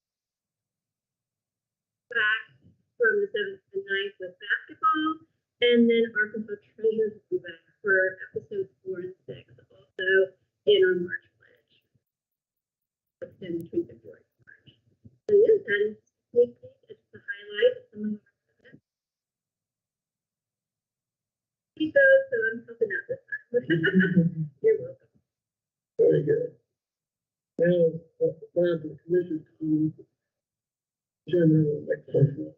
back from the 7th to the 9th with basketball, and then Arkansas Treasures will be back for episodes 4 and 6, also in our March pledge. In between February and March. So yes, that is sneak peek. It's the highlight of some of our events. Keep those, so I'm helping out this time. You're welcome. Very good. Now, that's the time for the commission to general election.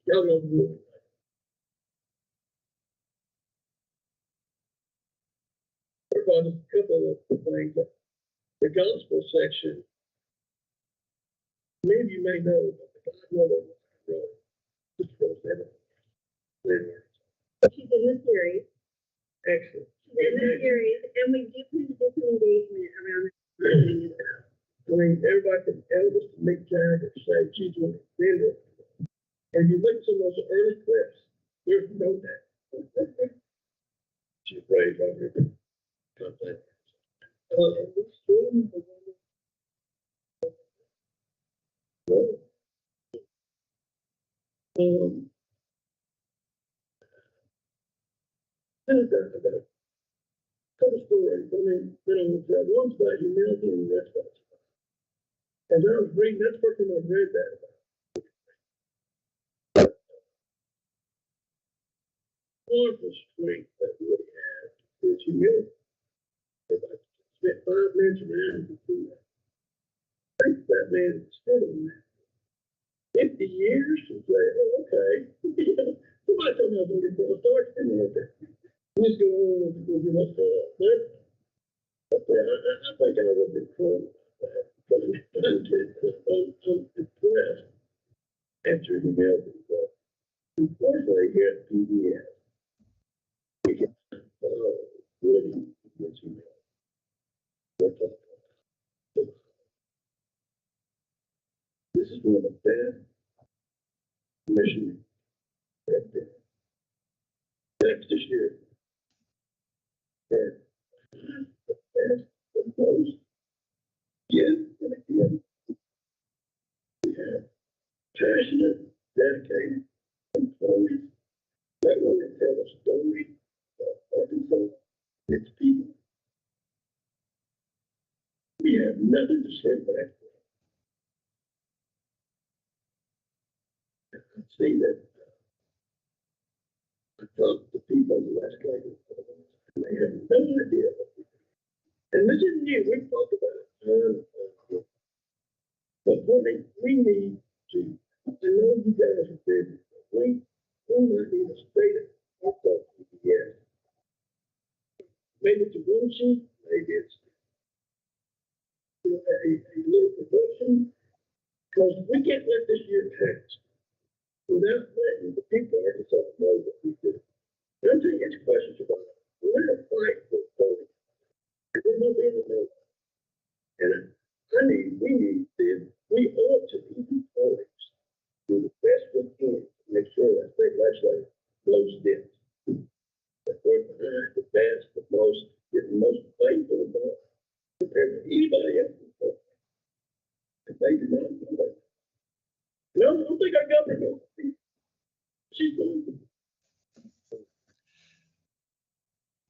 Y'all don't do it. We're going to a couple of things. The gospel section, many of you may know that the godmother wrote Sister Rose Evans. She's in the series. Excellent. She's in the series, and we do plan to do some engagement around the thing as well. I mean, everybody from Elvis to Mick Jagger say she's one of the and you look at some of those early clips, there's no doubt. She's raised on her content. And we stream the I got a couple stories. I mean, one's about humility and the rest of it. As I was reading, that's what I read that about. One of the strength that we have is humility. If I spent 5 minutes around to do that, I think that man stood on that. 50 years to say, oh, okay. Somebody told me I was going to get a start, didn't they? Just go on and give us I think I would be cool about that. I'm impressed answer emails. Unfortunately, here at PBS, we get Woody gets emails. This is one of the best commission right there. Next this year. And the best, the most, again and again. We have passionate, dedicated employees that want to tell a story of Arkansas and its people. We have nothing to say back. I see that I talked to people in the last couple of months, and they have no idea. And this isn't new, we've talked about it. But we need to, I know you guys have been, we might need a state of PBS. Maybe it's a one sheet, maybe it's a little production, because we can't let this year pass without letting the people of Arkansas know what we do. And I'm taking any questions about it. We're going to fight for voting. We're going to be in the middle. And we ought to be employees do the best we can to make sure that state legislature knows this. That we're behind the best, the most, get the most pay for the ball compared to anybody else. And they do not do that. No, I don't think our government knows. She's going to.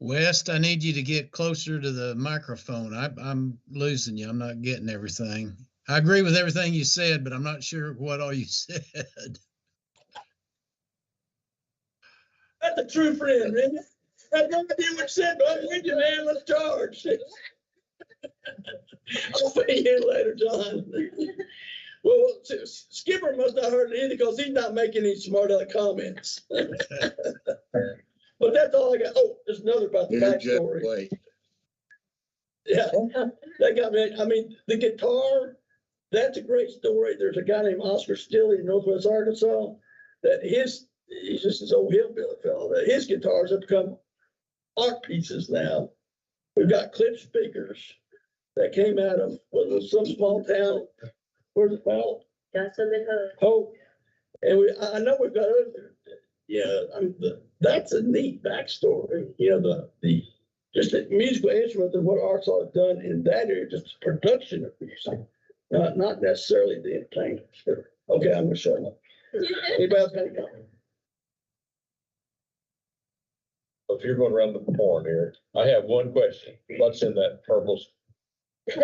West, I need you to get closer to the microphone. I'm losing you. I'm not getting everything. I agree with everything you said, but I'm not sure what all you said. That's a true friend, isn't it? I have no idea what you said, but I'm with you, man. Let's charge. I'll see you later, John. Well, Skipper must not have heard it either because he's not making any smart aleck comments. But that's all I got. Oh, there's another about the backstory. Yeah, that got me. I mean, the guitar, that's a great story. There's a guy named Oscar Stilley in Northwest Arkansas that he's just this old hillbilly fellow. That his guitars have become art pieces now. We've got clip speakers that came out of some small town. Where's it found? Hope. And I know we've got other. Yeah, that's a neat backstory. You know, the just the musical instruments and what Arkansas has done in that area, just production of music, not necessarily the entertainment. Okay, I'm gonna shut up. Anybody else got any comment? If you're going around the horn here, I have one question. What's in that purple? You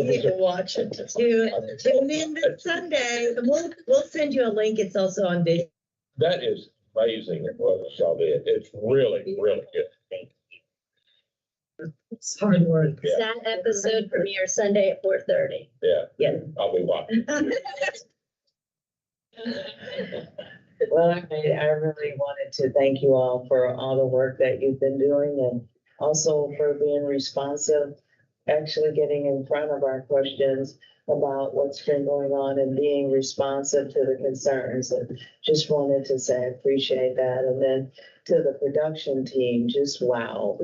need to watch it. Tune in this Sunday. We'll send you a link. It's also on video. That is amazing what I saw there. It's really, really good. It's hard work. Yeah. That episode premieres Sunday at 4:30. Yeah. Yeah. I'll be watching. Well, I really wanted to thank you all for all the work that you've been doing and also for being responsive, actually getting in front of our questions about what's been going on and being responsive to the concerns. And just wanted to say I appreciate that. And then to the production team, just wow,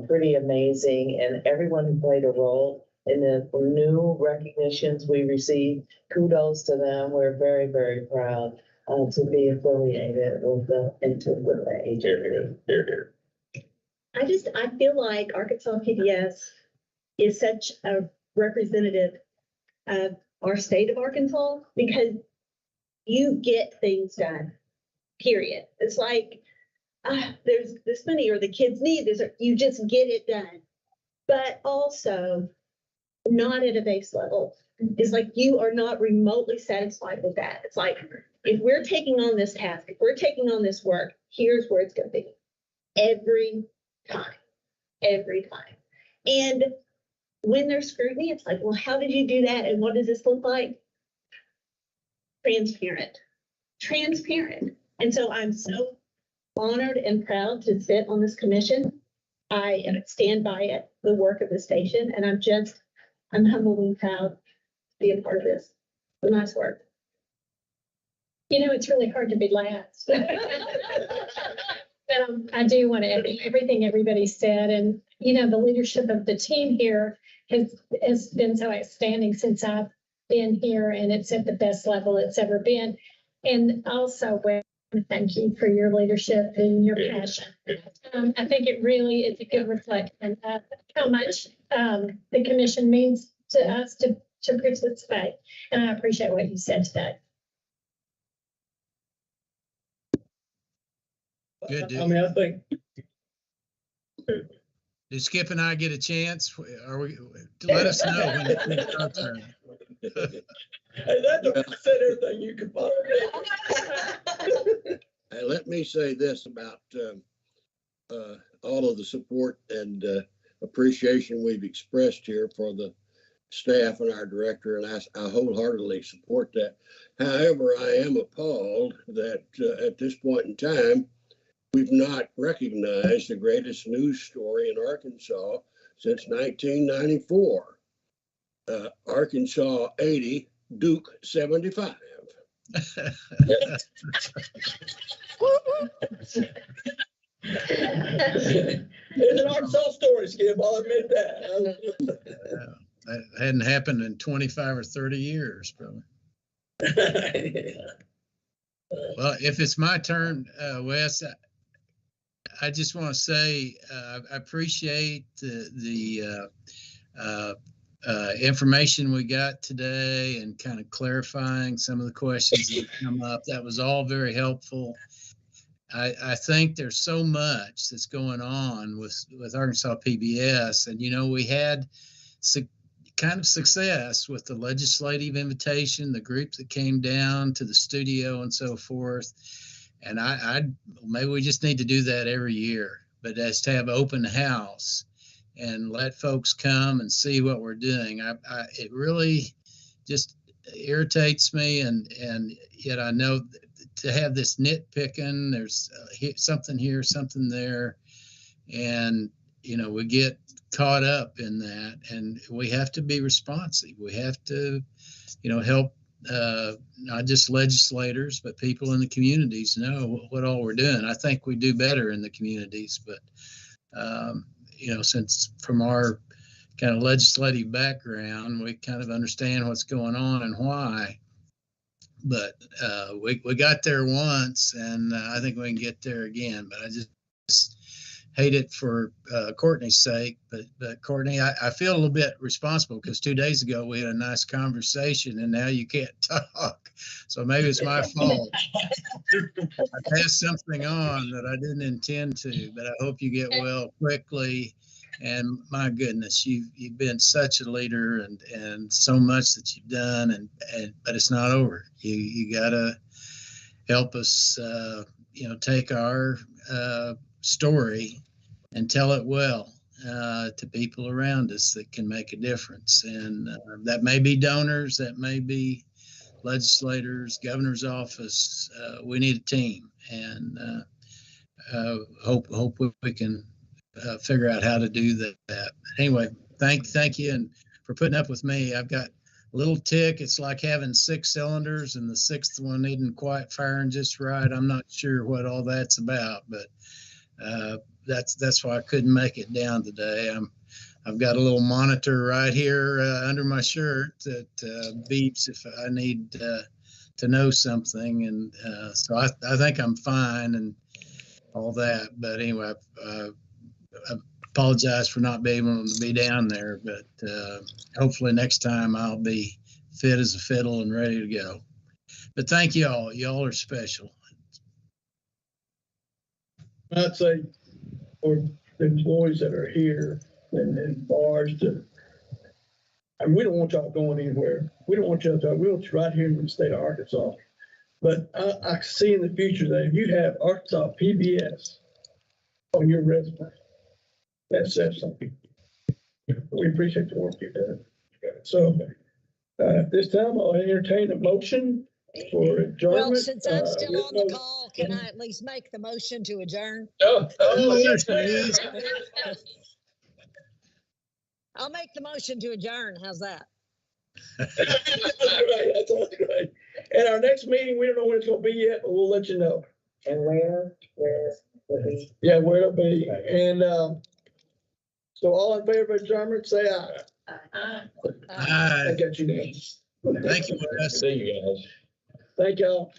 pretty amazing. And everyone who played a role in the new recognitions we received, kudos to them. We're very, very proud to be affiliated with the Here. I feel like Arkansas PBS is such a representative of our state of Arkansas because you get things done, period. It's like, there's this money or the kids need this, or you just get it done. But also not at a base level. It's like you are not remotely satisfied with that. It's like, if we're taking on this task, if we're taking on this work, here's where it's going to be. Every time. And when there's scrutiny, it's like, well, how did you do that? And what does this look like? Transparent. And so I'm so honored and proud to sit on this commission. I stand by it, the work of the station, and I'm humbled and proud to be a part of this. Nice work. You know, it's really hard to be last. I do want to echo everything everybody said. And, you know, the leadership of the team here has been so outstanding since I've been here, and it's at the best level it's ever been. And also, thank you for your leadership and your passion. I think it really is a good reflection of how much the commission means to us to participate. And I appreciate what you said today. Good. I mean, I think. Did Skip and I get a chance? Are we? Let us know when it's our turn. Hey, that said everything you could possibly. Hey, let me say this about all of the support and appreciation we've expressed here for the staff and our director, and I wholeheartedly support that. However, I am appalled that at this point in time, we've not recognized the greatest news story in Arkansas since 1994. Arkansas 80, Duke 75. It's an Arkansas story, Skip. I'll admit that. That hadn't happened in 25 or 30 years, probably. Well, if it's my turn, Wes, I just want to say I appreciate the information we got today and kind of clarifying some of the questions that come up. That was all very helpful. I think there's so much that's going on with Arkansas PBS, and you know, we had kind of success with the legislative invitation, the group that came down to the studio and so forth. And I maybe we just need to do that every year, but as to have open house and let folks come and see what we're doing. It really just irritates me, and yet I know to have this nitpicking, there's something here, something there, and you know, we get caught up in that, and we have to be responsive. We have to, you know, help not just legislators, but people in the communities know what all we're doing. I think we do better in the communities, but you know, since from our kind of legislative background, we kind of understand what's going on and why. But we got there once, and I think we can get there again. But I just hate it for Courtney's sake. But Courtney, I feel a little bit responsible because 2 days ago we had a nice conversation, and now you can't talk. So maybe it's my fault. I passed something on that I didn't intend to, but I hope you get well quickly. And my goodness, you've been such a leader, and so much that you've done, but it's not over. You gotta help us, you know, take our story and tell it well to people around us that can make a difference. And that may be donors, that may be legislators, governor's office. We need a team, and hope we can figure out how to do that. Anyway, thank you, and for putting up with me. I've got a little tick. It's like having 6 cylinders and the 6th one needn't quite firing just right. I'm not sure what all that's about, but that's why I couldn't make it down today. I've got a little monitor right here under my shirt that beeps if I need to know something, and so I think I'm fine and all that. But anyway, I apologize for not being able to be down there, but hopefully next time I'll be fit as a fiddle and ready to go. But thank you all. Y'all are special. I'd say for the employees that are here and bars and we don't want y'all going anywhere. We don't want y'all to, we want you right here in the state of Arkansas. But I see in the future that if you have Arkansas PBS on your resume, that says something. We appreciate the work you've done. So this time I'll entertain a motion for adjournment. Well, since I'm still on the call, can I at least make the motion to adjourn? I'll make the motion to adjourn. How's that? That's right. That's all right. And our next meeting, we don't know when it's gonna be yet, but we'll let you know. And where will be? Yeah, where it'll be. And so all in favor of adjournment, say aye. Aye. I got you guys. Thank you, Wes. See you guys. Thank y'all.